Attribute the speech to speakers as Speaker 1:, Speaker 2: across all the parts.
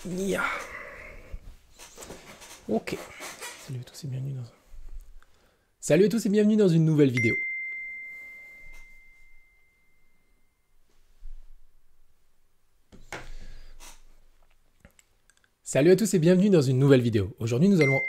Speaker 1: Yeah. Ok. Salut à tous et bienvenue dans... Salut à tous et bienvenue dans une nouvelle vidéo. Salut à tous et bienvenue dans une nouvelle vidéo. Aujourd'hui nous allons...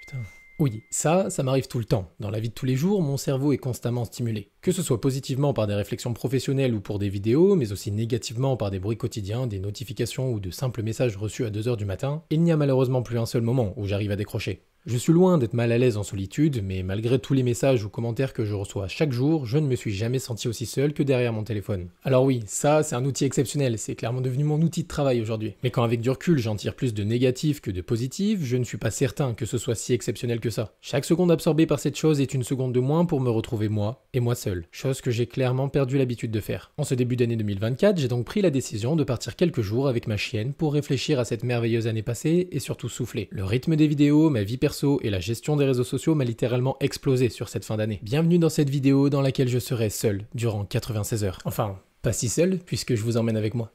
Speaker 1: Putain... Oui, ça m'arrive tout le temps. Dans la vie de tous les jours, mon cerveau est constamment stimulé. Que ce soit positivement par des réflexions professionnelles ou pour des vidéos, mais aussi négativement par des bruits quotidiens, des notifications ou de simples messages reçus à 2 h du matin, il n'y a malheureusement plus un seul moment où j'arrive à décrocher. Je suis loin d'être mal à l'aise en solitude, mais malgré tous les messages ou commentaires que je reçois chaque jour, je ne me suis jamais senti aussi seul que derrière mon téléphone. Alors oui, ça c'est un outil exceptionnel, c'est clairement devenu mon outil de travail aujourd'hui. Mais quand avec du recul j'en tire plus de négatif que de positif, je ne suis pas certain que ce soit si exceptionnel que ça. Chaque seconde absorbée par cette chose est une seconde de moins pour me retrouver moi, et moi seul. Chose que j'ai clairement perdu l'habitude de faire. En ce début d'année 2024, j'ai donc pris la décision de partir quelques jours avec ma chienne pour réfléchir à cette merveilleuse année passée et surtout souffler. Le rythme des vidéos, ma vie perso et la gestion des réseaux sociaux m'a littéralement explosé sur cette fin d'année. Bienvenue dans cette vidéo dans laquelle je serai seul durant 96 heures. Enfin, pas si seul puisque je vous emmène avec moi.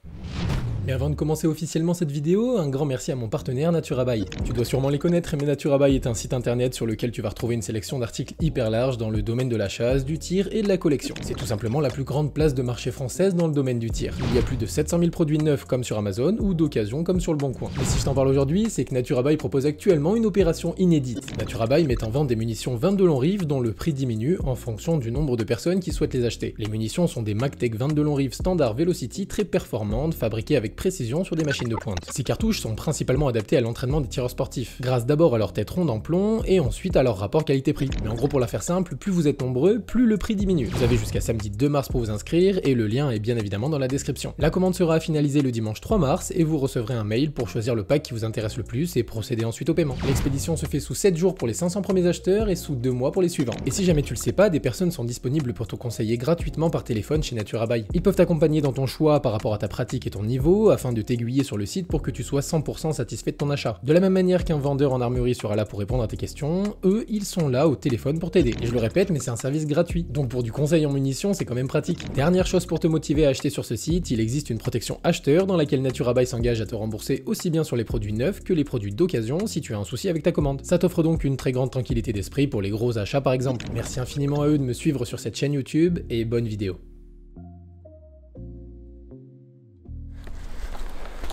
Speaker 1: Mais avant de commencer officiellement cette vidéo, un grand merci à mon partenaire Naturabuy. Tu dois sûrement les connaître, mais Naturabuy est un site internet sur lequel tu vas retrouver une sélection d'articles hyper large dans le domaine de la chasse, du tir et de la collection. C'est tout simplement la plus grande place de marché française dans le domaine du tir. Il y a plus de 700 000 produits neufs comme sur Amazon ou d'occasion comme sur le Bon Coin. Et si je t'en parle aujourd'hui, c'est que Naturabuy propose actuellement une opération inédite. Naturabuy met en vente des munitions 22 long rives dont le prix diminue en fonction du nombre de personnes qui souhaitent les acheter. Les munitions sont des MagTech 22 long rives standard Velocity très performantes, fabriquées avec précision sur des machines de pointe. Ces cartouches sont principalement adaptées à l'entraînement des tireurs sportifs, grâce d'abord à leur tête ronde en plomb et ensuite à leur rapport qualité-prix. Mais en gros, pour la faire simple, plus vous êtes nombreux, plus le prix diminue. Vous avez jusqu'à samedi 2 mars pour vous inscrire et le lien est bien évidemment dans la description. La commande sera finalisée le dimanche 3 mars et vous recevrez un mail pour choisir le pack qui vous intéresse le plus et procéder ensuite au paiement. L'expédition se fait sous 7 jours pour les 500 premiers acheteurs et sous 2 mois pour les suivants. Et si jamais tu le sais pas, des personnes sont disponibles pour te conseiller gratuitement par téléphone chez Naturabuy. Ils peuvent t'accompagner dans ton choix par rapport à ta pratique et ton niveau afin de t'aiguiller sur le site pour que tu sois 100% satisfait de ton achat. De la même manière qu'un vendeur en armurerie sera là pour répondre à tes questions, eux, ils sont là au téléphone pour t'aider. Et je le répète, mais c'est un service gratuit. Donc pour du conseil en munitions, c'est quand même pratique. Dernière chose pour te motiver à acheter sur ce site, il existe une protection acheteur dans laquelle Naturabuy s'engage à te rembourser aussi bien sur les produits neufs que les produits d'occasion si tu as un souci avec ta commande. Ça t'offre donc une très grande tranquillité d'esprit pour les gros achats par exemple. Merci infiniment à eux de me suivre sur cette chaîne YouTube et bonne vidéo.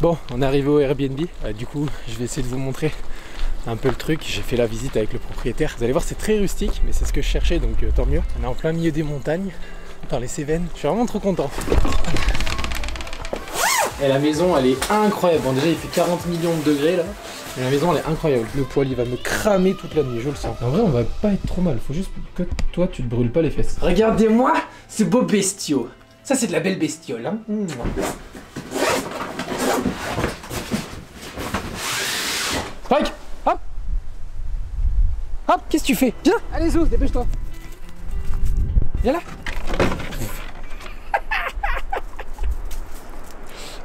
Speaker 1: Bon, on est arrivé au Airbnb, du coup je vais essayer de vous montrer un peu le truc. J'ai fait la visite avec le propriétaire. Vous allez voir, c'est très rustique, mais c'est ce que je cherchais, donc tant mieux. On est en plein milieu des montagnes, par les Cévennes. Je suis vraiment trop content. Et la maison, elle est incroyable. Bon, déjà il fait 40 millions de degrés là, mais la maison elle est incroyable. Le poêle il va me cramer toute la nuit, je le sens. En vrai, on va pas être trop mal, faut juste que toi tu te brûles pas les fesses. Regardez-moi ce beau bestiau. Ça c'est de la belle bestiole, hein. Spike, hop. Hop, qu'est-ce que tu fais? Viens, allez Zou, dépêche-toi. Viens là.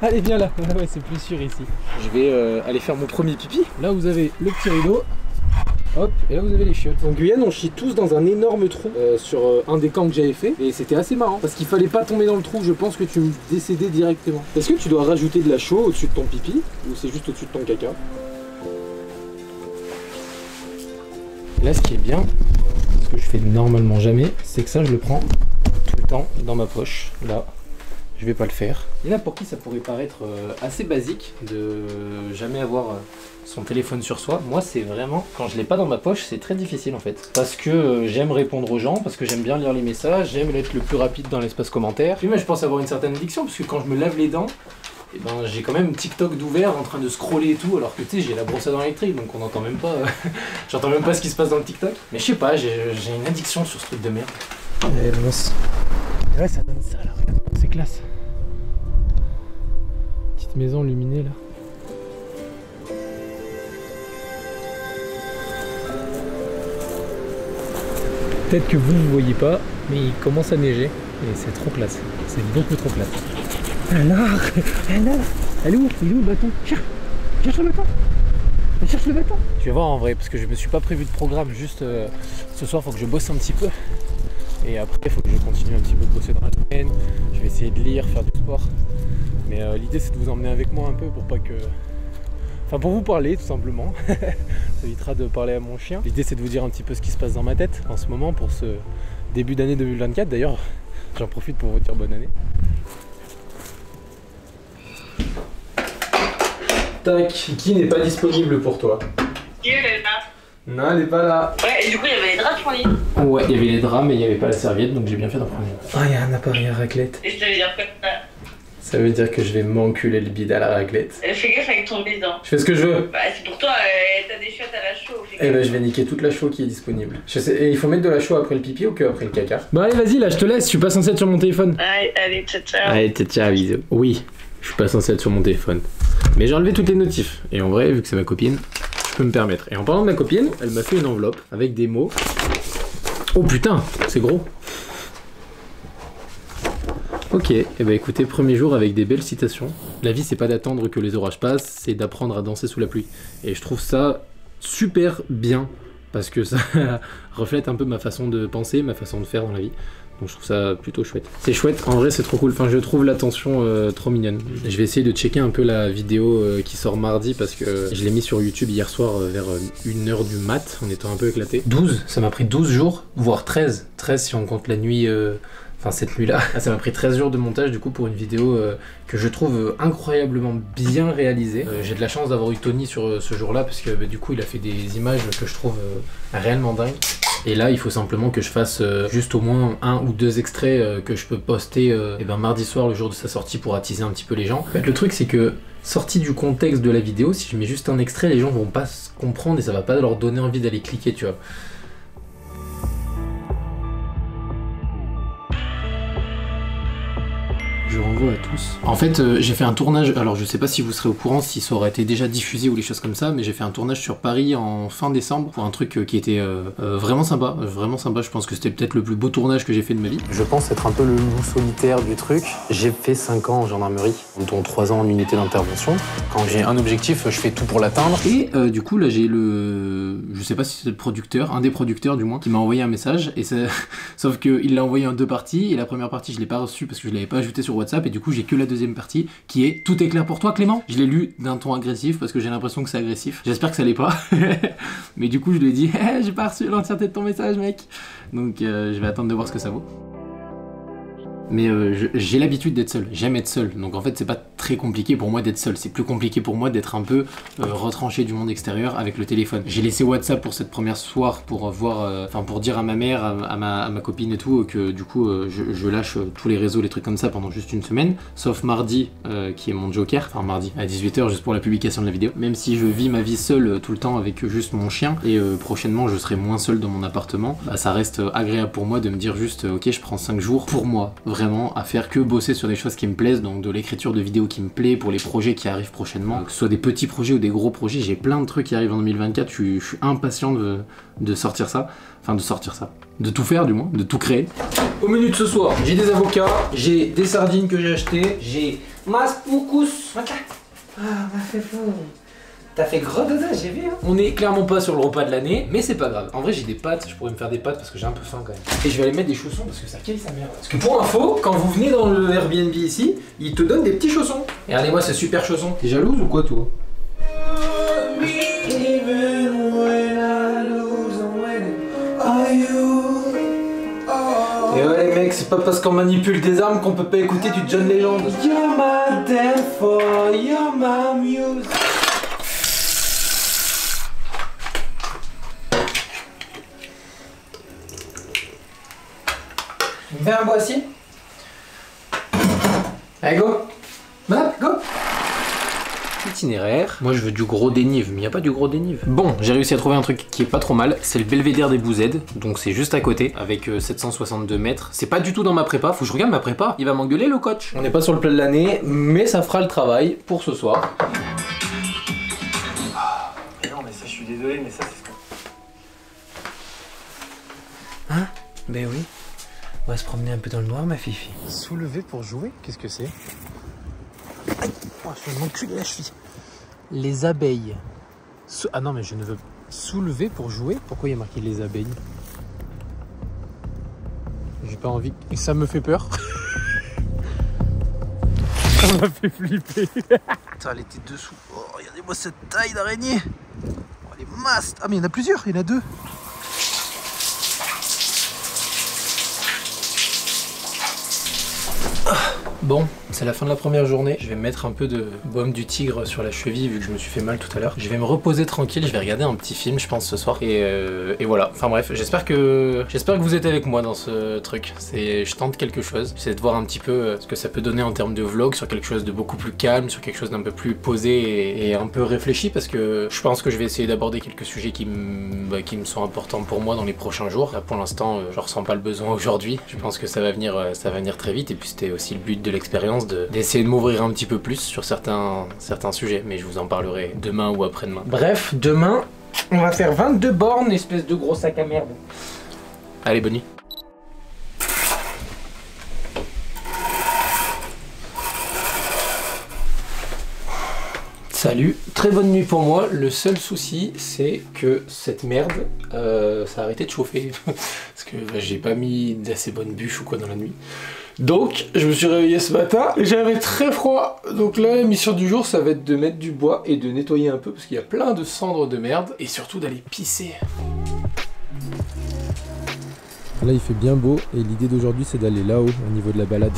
Speaker 1: Allez, viens là. Ouais, c'est plus sûr ici. Je vais aller faire mon premier pipi. Là, vous avez le petit rideau. Hop, et là vous avez les chiottes. En Guyane, on chie tous dans un énorme trou sur un des camps que j'avais fait. Et c'était assez marrant parce qu'il fallait pas tomber dans le trou. Je pense que tu me décédais directement. Est-ce que tu dois rajouter de la chaux au-dessus de ton pipi ou c'est juste au-dessus de ton caca? Là, ce qui est bien, ce que je fais normalement jamais, c'est que ça, je le prends tout le temps dans ma poche. Là, je vais pas le faire. Et là, pour qui ça pourrait paraître assez basique de jamais avoir son téléphone sur soi, moi, c'est vraiment, quand je l'ai pas dans ma poche, c'est très difficile en fait. Parce que j'aime répondre aux gens, parce que j'aime bien lire les messages, j'aime être le plus rapide dans l'espace commentaire. Puis moi, je pense avoir une certaine addiction, parce que quand je me lave les dents, et ben, j'ai quand même TikTok d'ouvert en train de scroller et tout, alors que tu sais, j'ai la brosse à dents électrique, donc on n'entend même pas, j'entends même pas ce qui se passe dans le TikTok. Mais je sais pas, j'ai une addiction sur ce truc de merde. Eh mince. Ouais, ça donne ça là, regarde, c'est classe. Petite maison illuminée là. Peut-être que vous ne voyez pas, mais il commence à neiger et c'est trop classe. C'est beaucoup trop classe. Alors, elle est où? Il est où le bâton? Cherche le bâton. Cherche le bâton. Tu vas voir en vrai, parce que je me suis pas prévu de programme. Juste ce soir, faut que je bosse un petit peu. Et après, il faut que je continue un petit peu de bosser dans la semaine. Je vais essayer de lire, faire du sport. Mais l'idée, c'est de vous emmener avec moi un peu pour pas que Enfin pour vous parler tout simplement. Ça évitera de parler à mon chien. L'idée c'est de vous dire un petit peu ce qui se passe dans ma tête en ce moment pour ce début d'année 2024. D'ailleurs, j'en profite pour vous dire bonne année. Tac, qui n'est pas disponible pour toi?
Speaker 2: Qui elle est là?
Speaker 1: Non, elle est pas là.
Speaker 2: Ouais, et du coup, il y avait les draps de ton lit.
Speaker 1: Ouais, il y avait les draps, mais il n'y avait pas la serviette, donc j'ai bien fait d'en prendre une. Ah, il y a un appareil à raclette.
Speaker 2: Et ça veut dire quoi ça?
Speaker 1: Ça veut dire que je vais m'enculer le bide à la raclette.
Speaker 2: Fais gaffe avec ton bide, hein.
Speaker 1: Je fais ce que je veux.
Speaker 2: Bah, c'est pour toi, t'as des chiottes à la chaux.
Speaker 1: Eh ben, je vais niquer toute la chaux qui est disponible. Je sais, et il faut mettre de la chaux après le pipi ou que après le caca? Bon, allez, vas-y, là, je te laisse, je suis pas censé être sur mon téléphone.
Speaker 2: Allez, ciao.
Speaker 1: Allez, ciao, bisous. Oui, je suis pas censé être sur mon téléphone. Mais j'ai enlevé toutes les notifs. Et en vrai, vu que c'est ma copine, je peux me permettre. Et en parlant de ma copine, elle m'a fait une enveloppe avec des mots. Oh putain, c'est gros. Ok, et bah écoutez, premier jour avec des belles citations. La vie c'est pas d'attendre que les orages passent, c'est d'apprendre à danser sous la pluie. Et je trouve ça super bien, parce que ça reflète un peu ma façon de penser, ma façon de faire dans la vie. Donc je trouve ça plutôt chouette. C'est chouette, en vrai c'est trop cool, enfin je trouve l'attention trop mignonne. Je vais essayer de checker un peu la vidéo qui sort mardi parce que je l'ai mis sur YouTube hier soir vers 1h du mat en étant un peu éclaté. 12, ça m'a pris 12 jours, voire 13. 13 si on compte la nuit, enfin cette nuit là. Ça m'a pris 13 jours de montage du coup pour une vidéo que je trouve incroyablement bien réalisée. J'ai de la chance d'avoir eu Tony sur ce jour là parce que du coup il a fait des images que je trouve réellement dingues. Et là, il faut simplement que je fasse juste au moins 1 ou 2 extraits que je peux poster mardi soir, le jour de sa sortie, pour attiser un petit peu les gens. En fait, le truc, c'est que, sorti du contexte de la vidéo, si je mets juste un extrait, les gens vont pas se comprendre et ça va pas leur donner envie d'aller cliquer, tu vois. Je renvoie à tous. En fait, j'ai fait un tournage, alors je sais pas si vous serez au courant, si ça aurait été déjà diffusé ou les choses comme ça, mais j'ai fait un tournage sur Paris en fin décembre pour un truc qui était vraiment sympa, je pense que c'était peut-être le plus beau tournage que j'ai fait de ma vie. Je pense être un peu le loup solitaire du truc. J'ai fait 5 ans en gendarmerie, dont 3 ans en unité d'intervention. Quand j'ai un objectif, je fais tout pour l'atteindre. Et du coup, là j'ai je sais pas si c'est le producteur, un des producteurs du moins, qui m'a envoyé un message, et sauf qu'il l'a envoyé en 2 parties, et la première partie je l'ai pas reçue parce que je l'avais pas ajouté sur WhatsApp, et du coup j'ai que la deuxième partie qui est tout est clair pour toi Clément. Je l'ai lu d'un ton agressif parce que j'ai l'impression que c'est agressif. J'espère que ça l'est pas. Mais du coup je lui ai dit hey, j'ai pas reçu l'entièreté de ton message mec. Donc je vais attendre de voir ce que ça vaut. Mais j'ai l'habitude d'être seul, j'aime être seul, donc en fait c'est pas très compliqué pour moi d'être seul, c'est plus compliqué pour moi d'être un peu retranché du monde extérieur avec le téléphone. J'ai laissé WhatsApp pour cette première soir pour voir, pour dire à ma mère, à ma copine et tout, que du coup je lâche tous les réseaux, les trucs comme ça pendant juste une semaine, sauf mardi qui est mon joker, enfin mardi à 18 h juste pour la publication de la vidéo, même si je vis ma vie seule tout le temps avec juste mon chien, et prochainement je serai moins seul dans mon appartement, bah, ça reste agréable pour moi de me dire juste ok je prends 5 jours pour moi, vraiment à faire que bosser sur des choses qui me plaisent, donc de l'écriture de vidéos qui me plaît pour les projets qui arrivent prochainement, que ce soit des petits projets ou des gros projets, j'ai plein de trucs qui arrivent en 2024, je suis impatient de sortir ça, de tout faire du moins, de tout créer. Au menu de ce soir, j'ai des avocats, j'ai des sardines que j'ai achetées, j'ai maspoucous, ah m'a fait fou. T'as fait gros dodo, j'ai vu. Hein. On est clairement pas sur le repas de l'année, mais c'est pas grave. En vrai, j'ai des pâtes, je pourrais me faire des pâtes parce que j'ai un peu faim quand même. Et je vais aller mettre des chaussons parce que ça caille sa mère. Parce que pour info, quand vous venez dans le Airbnb ici, ils te donnent des petits chaussons. Et regardez-moi ce super chausson. T'es jalouse ou quoi, toi? Et ouais les mecs, c'est pas parce qu'on manipule des armes qu'on peut pas écouter du John Legend. You're my downfall, you're my muse. Fais un boissy. Allez go. Go. Itinéraire. Moi je veux du gros dénive, mais il n'y a pas du gros dénive. Bon, j'ai réussi à trouver un truc qui est pas trop mal. C'est le belvédère des Bouzèdes, donc c'est juste à côté, avec 762 mètres. C'est pas du tout dans ma prépa, faut que je regarde ma prépa. Il va m'engueuler le coach. On n'est pas sur le plat de l'année, mais ça fera le travail pour ce soir.
Speaker 3: Non mais ça je suis désolé, mais ça c'est ce qu'on...
Speaker 1: Hein? Ben oui. On va se promener un peu dans le noir, ma fifi.
Speaker 3: Soulever pour jouer? Qu'est-ce que c'est?
Speaker 1: Oh, je vais m'enculer la cheville. Les abeilles. Ah non, mais je ne veux soulever pour jouer. Pourquoi il y a marqué les abeilles? J'ai pas envie. Et ça me fait peur. Ça m'a fait flipper. Putain, elle était dessous. Oh, regardez-moi cette taille d'araignée. Oh, elle est masse. Ah, mais il y en a plusieurs, il y en a deux. Bon, c'est la fin de la première journée. Je vais mettre un peu de baume du tigre sur la cheville vu que je me suis fait mal tout à l'heure. Je vais me reposer tranquille, je vais regarder un petit film je pense ce soir. Et voilà, enfin bref, j'espère que vous êtes avec moi dans ce truc. Je tente quelque chose, j'essaie de voir un petit peu ce que ça peut donner en termes de vlog sur quelque chose de beaucoup plus calme, sur quelque chose d'un peu plus posé et un peu réfléchi parce que je pense que je vais essayer d'aborder quelques sujets qui me sont importants pour moi dans les prochains jours. Là, pour l'instant, je ressens pas le besoin aujourd'hui. Je pense que ça va venir très vite et puis c'était aussi le but de l'expérience d'essayer de m'ouvrir un petit peu plus sur certains sujets, mais je vous en parlerai demain ou après-demain. Bref, demain, on va faire 22 bornes, espèce de gros sac à merde. Allez, bonne nuit. Salut, très bonne nuit pour moi. Le seul souci, c'est que cette merde, ça a arrêté de chauffer. Parce que j'ai pas mis d'assez bonne bûche ou quoi dans la nuit. Donc, je me suis réveillé ce matin et j'avais très froid. Donc là, la mission du jour, ça va être de mettre du bois et de nettoyer un peu parce qu'il y a plein de cendres de merde. Et surtout d'aller pisser.
Speaker 4: Là, il fait bien beau et l'idée d'aujourd'hui, c'est d'aller là-haut, au niveau de la balade.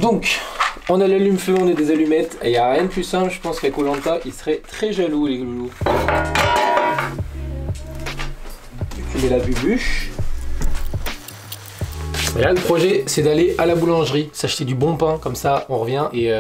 Speaker 1: Donc, on a l'allume-feu, on a des allumettes, et il n'y a rien de plus simple, je pense qu'à Koh-Lanta, ils seraient très jaloux les loulous. Tu mets la bubuche. Et là, le projet, c'est d'aller à la boulangerie, s'acheter du bon pain, comme ça, on revient et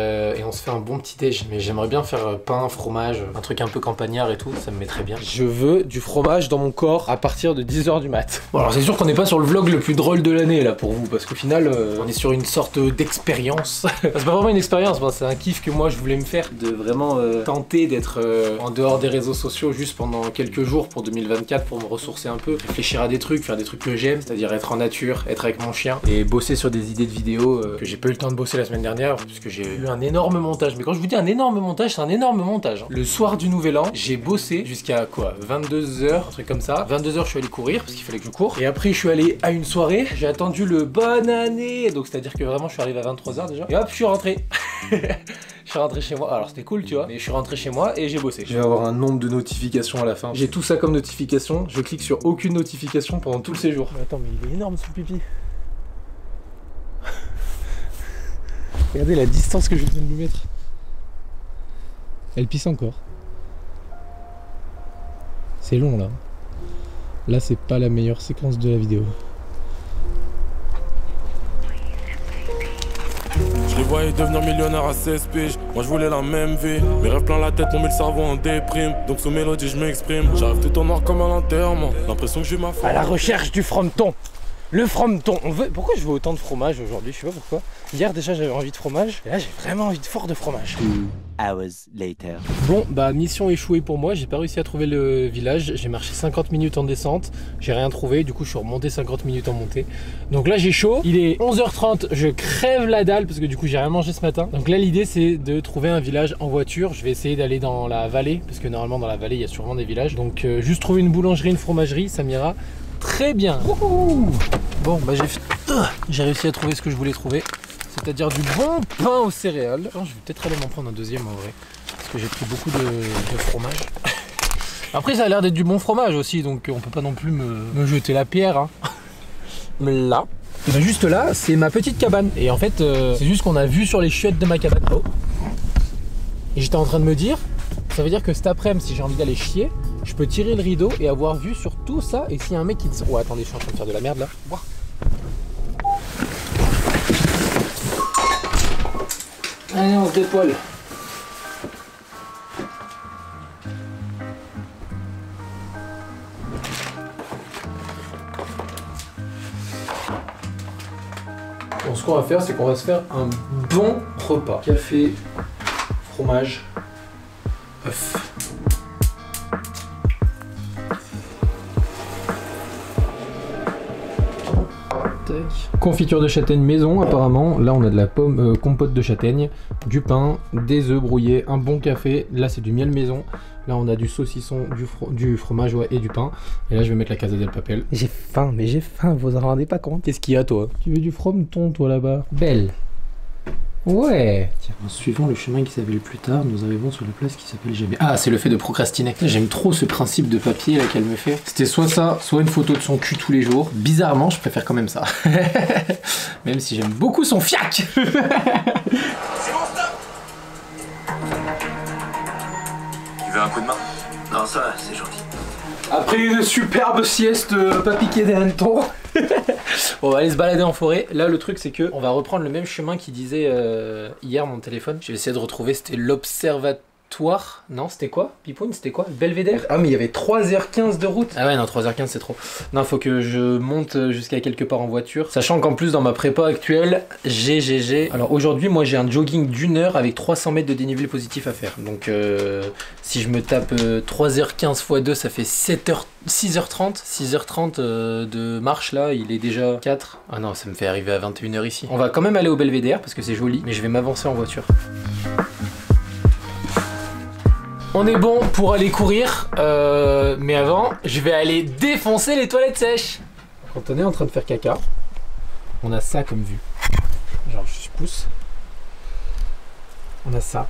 Speaker 1: on se fait un bon petit déj. Mais j'aimerais bien faire pain, fromage, un truc un peu campagnard et tout, ça me mettrait bien. Je veux du fromage dans mon corps à partir de 10 h du mat. Bon, alors c'est sûr qu'on n'est pas sur le vlog le plus drôle de l'année là pour vous, parce qu'au final, on est sur une sorte d'expérience. C'est pas vraiment une expérience, c'est un kiff que moi je voulais me faire, de vraiment tenter d'être en dehors des réseaux sociaux juste pendant quelques jours pour 2024 pour me ressourcer un peu, réfléchir à des trucs, faire des trucs que j'aime, c'est-à-dire être en nature, être avec mon chien et bosser sur des idées de vidéos que j'ai pas eu le temps de bosser la semaine dernière puisque j'ai eu un énorme montage. Mais quand je vous dis un énorme montage, c'est un énorme montage. Le soir du nouvel an, j'ai bossé jusqu'à quoi, 22 h, un truc comme ça. 22 h, je suis allé courir parce qu'il fallait que je cours. Et après, je suis allé à une soirée. J'ai attendu le bonne année. Donc, c'est-à-dire que vraiment, je suis arrivé à 23 h déjà. Et hop, je suis rentré. Je suis rentré chez moi. Alors, c'était cool, tu vois. Mais je suis rentré chez moi et j'ai bossé. Je vais avoir un nombre de notifications à la fin. J'ai tout ça comme notification. Je clique sur aucune notification pendant tout le séjour. Mais attends, mais il est énorme ce pipi. Regardez la distance que je viens de lui mettre.
Speaker 4: Elle pisse encore. C'est long là. Là, c'est pas la meilleure séquence de la vidéo.
Speaker 5: Je les voyais devenir millionnaire à 16 piges. Moi je voulais la même vie. Mes rêves plein la tête, on met le cerveau en déprime. Donc sous mélodie je m'exprime. J'arrive tout en noir comme à l'enterrement. L'impression que j'ai ma femme.
Speaker 1: À la recherche du frometon. Le frometon, Pourquoi je veux autant de fromage aujourd'hui? Je sais pas pourquoi. Hier déjà j'avais envie de fromage, et là j'ai vraiment envie de fort de fromage.
Speaker 6: 2 hours later.
Speaker 1: Bon bah mission échouée pour moi, j'ai pas réussi à trouver le village. J'ai marché 50 minutes en descente, j'ai rien trouvé, du coup je suis remonté 50 minutes en montée. Donc là j'ai chaud, il est 11 h 30, je crève la dalle parce que du coup j'ai rien mangé ce matin. Donc là l'idée c'est de trouver un village en voiture. Je vais essayer d'aller dans la vallée, parce que normalement dans la vallée il y a sûrement des villages. Donc juste trouver une boulangerie, une fromagerie, ça m'ira très bien. Bon bah j'ai réussi à trouver ce que je voulais trouver, c'est-à-dire du bon pain aux céréales. Je vais peut-être aller m'en prendre un deuxième en vrai, parce que j'ai pris beaucoup de fromage. Après ça a l'air d'être du bon fromage aussi, donc on peut pas non plus me jeter la pierre hein. Mais là, et ben juste là, c'est ma petite cabane. Et en fait, c'est juste qu'on a vu sur les chiottes de ma cabane. Oh. Et j'étais en train de me dire, ça veut dire que cet après-midi, si j'ai envie d'aller chier, je peux tirer le rideau et avoir vue sur tout ça. Et s'il y a un mec qui dit... Oh attendez, je suis en train de faire de la merde là. Ouah. Allez, on se dépoile. Bon, ce qu'on va faire, c'est qu'on va se faire un bon repas. Café, fromage, œuf. Tac. Confiture de châtaigne maison apparemment. Là on a de la pomme compote de châtaigne, du pain, des œufs brouillés, un bon café. Là c'est du miel maison. Là on a du saucisson, du fromage ouais, et du pain. Et là je vais mettre la casa del papel. J'ai faim, mais j'ai faim, vous en rendez pas compte. Qu'est-ce qu'il y a toi? Tu veux du frometon toi là-bas? Belle. Ouais. Tiens, en suivant le chemin qui s'appelle plus tard, nous arrivons sur la place qui s'appelle jamais. Ah, c'est le fait de procrastiner. J'aime trop ce principe de papier là qu'elle me fait. C'était soit ça, soit une photo de son cul tous les jours. Bizarrement, je préfère quand même ça. Même si j'aime beaucoup son fiac.
Speaker 7: C'est bon, stop. Tu veux un coup de main? Non, ça va, c'est gentil.
Speaker 1: Après une superbe sieste pas piquée des hannetons. On va aller se balader en forêt. Là le truc c'est que on va reprendre le même chemin qu'il disait hier mon téléphone. Je vais essayer de retrouver, c'était l'observatoire. Non c'était quoi Pipoune, c'était quoi? Belvédère. Ah mais il y avait 3h15 de route. Ah ouais non 3h15 c'est trop. Non faut que je monte jusqu'à quelque part en voiture. Sachant qu'en plus dans ma prépa actuelle GGG. Alors aujourd'hui moi j'ai un jogging d'1 heure avec 300 mètres de dénivelé positif à faire. Donc si je me tape 3h15 x 2 ça fait 6h30 de marche là, il est déjà 4. Ah non, ça me fait arriver à 21h ici. On va quand même aller au Belvédère parce que c'est joli, mais je vais m'avancer en voiture. On est bon pour aller courir, mais avant, je vais aller défoncer les toilettes sèches. Quand on est en train de faire caca, on a ça comme vue. Genre, je pousse. On a ça.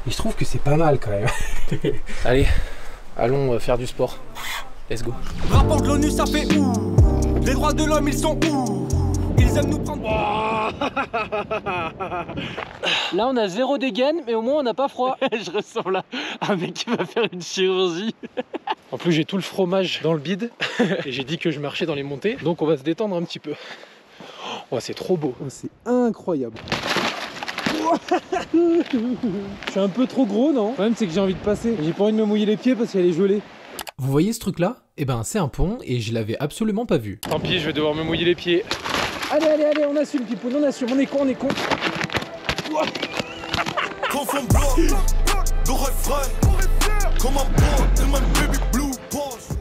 Speaker 1: Et je trouve que c'est pas mal quand même. Allez. Allons faire du sport. Let's go.
Speaker 8: Rapport de l'ONU, ça fait ouh. Les droits de l'homme, ils sont où? Ils aiment nous prendre.
Speaker 1: Là, on a 0 dégaine, mais au moins on n'a pas froid.
Speaker 9: Je ressemble à un mec qui va faire une chirurgie.
Speaker 1: En plus, j'ai tout le fromage dans le bide. Et j'ai dit que je marchais dans les montées. Donc, on va se détendre un petit peu. Oh, c'est trop beau.
Speaker 4: Oh, c'est incroyable.
Speaker 1: Je suis un peu trop gros, non? Le problème c'est que j'ai envie de passer. J'ai pas envie de me mouiller les pieds parce qu'elle est gelée. Vous voyez ce truc là? Eh ben c'est un pont et je l'avais absolument pas vu. Tant pis, je vais devoir me mouiller les pieds. Allez, allez, allez, on assume Pipoune, on assume, on est con, on est con.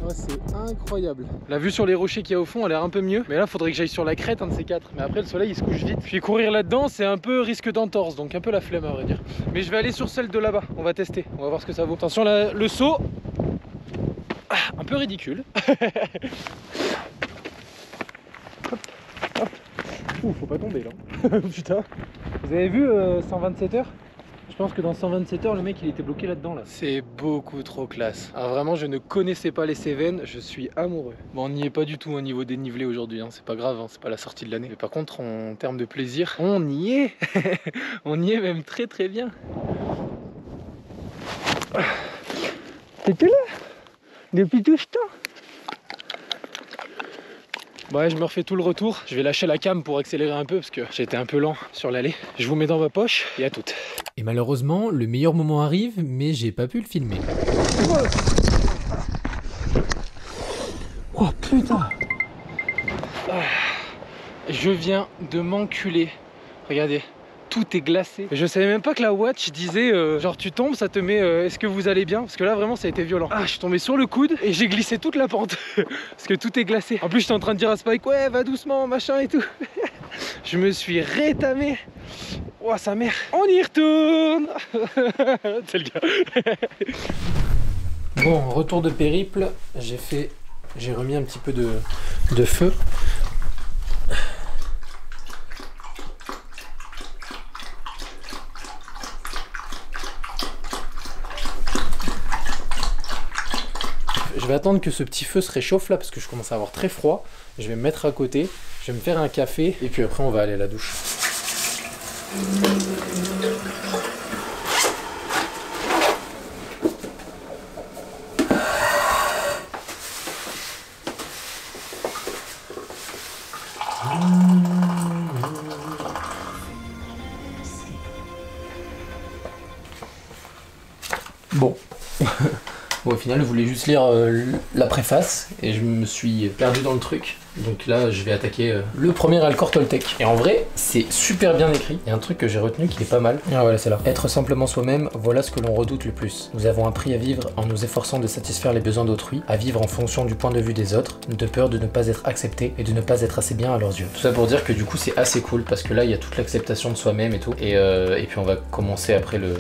Speaker 1: Oh, c'est incroyable. La vue sur les rochers qu'il y a au fond a l'air un peu mieux. Mais là, faudrait que j'aille sur la crête, un de ces quatre. Mais après, le soleil, il se couche vite. Puis courir là-dedans, c'est un peu risque d'entorse. Donc un peu la flemme, à vrai dire. Mais je vais aller sur celle de là-bas. On va tester. On va voir ce que ça vaut. Attention, là, le saut. Ah, un peu ridicule. Hop, hop. Ouh, faut pas tomber, là. Putain. Vous avez vu 127 heures? Je pense que dans 127 heures, le mec il était bloqué là-dedans là. C'est beaucoup trop classe. Ah vraiment, je ne connaissais pas les Cévennes, je suis amoureux. Bon, on n'y est pas du tout au niveau dénivelé aujourd'hui, hein. C'est pas grave, hein. C'est pas la sortie de l'année. Mais par contre, en termes de plaisir, on y est. On y est même très très bien. T'étais là depuis tout ce temps. Ouais, je me refais tout le retour. Je vais lâcher la cam pour accélérer un peu parce que j'ai été un peu lent sur l'allée. Je vous mets dans ma poche et à toutes. Et malheureusement, le meilleur moment arrive, mais j'ai pas pu le filmer. Oh putain! Je viens de m'enculer. Regardez, tout est glacé. Je savais même pas que la watch disait genre tu tombes, ça te met est-ce que vous allez bien? Parce que là vraiment ça a été violent. Ah, je suis tombé sur le coude et j'ai glissé toute la pente parce que tout est glacé. En plus j'étais en train de dire à Spike ouais va doucement machin et tout. Je me suis rétamé. Oh sa mère. On y retourne. C'est le gars. Bon, retour de périple. J'ai remis un petit peu de feu. Je vais attendre que ce petit feu se réchauffe là parce que je commence à avoir très froid. Je vais me mettre à côté, je vais me faire un café et puis après on va aller à la douche. Bon, Bon, au final, je voulais juste lire la préface et je me suis perdu dans le truc. Donc là, je vais attaquer le premier Alcor Toltec. Et en vrai, c'est super bien écrit. Il y a un truc que j'ai retenu qui est pas mal. Ah voilà, c'est là. Être simplement soi-même, voilà ce que l'on redoute le plus. Nous avons appris à vivre en nous efforçant de satisfaire les besoins d'autrui, à vivre en fonction du point de vue des autres, de peur de ne pas être accepté et de ne pas être assez bien à leurs yeux. Tout ça pour dire que du coup, c'est assez cool parce que là, il y a toute l'acceptation de soi-même et tout. Et puis on va commencer après le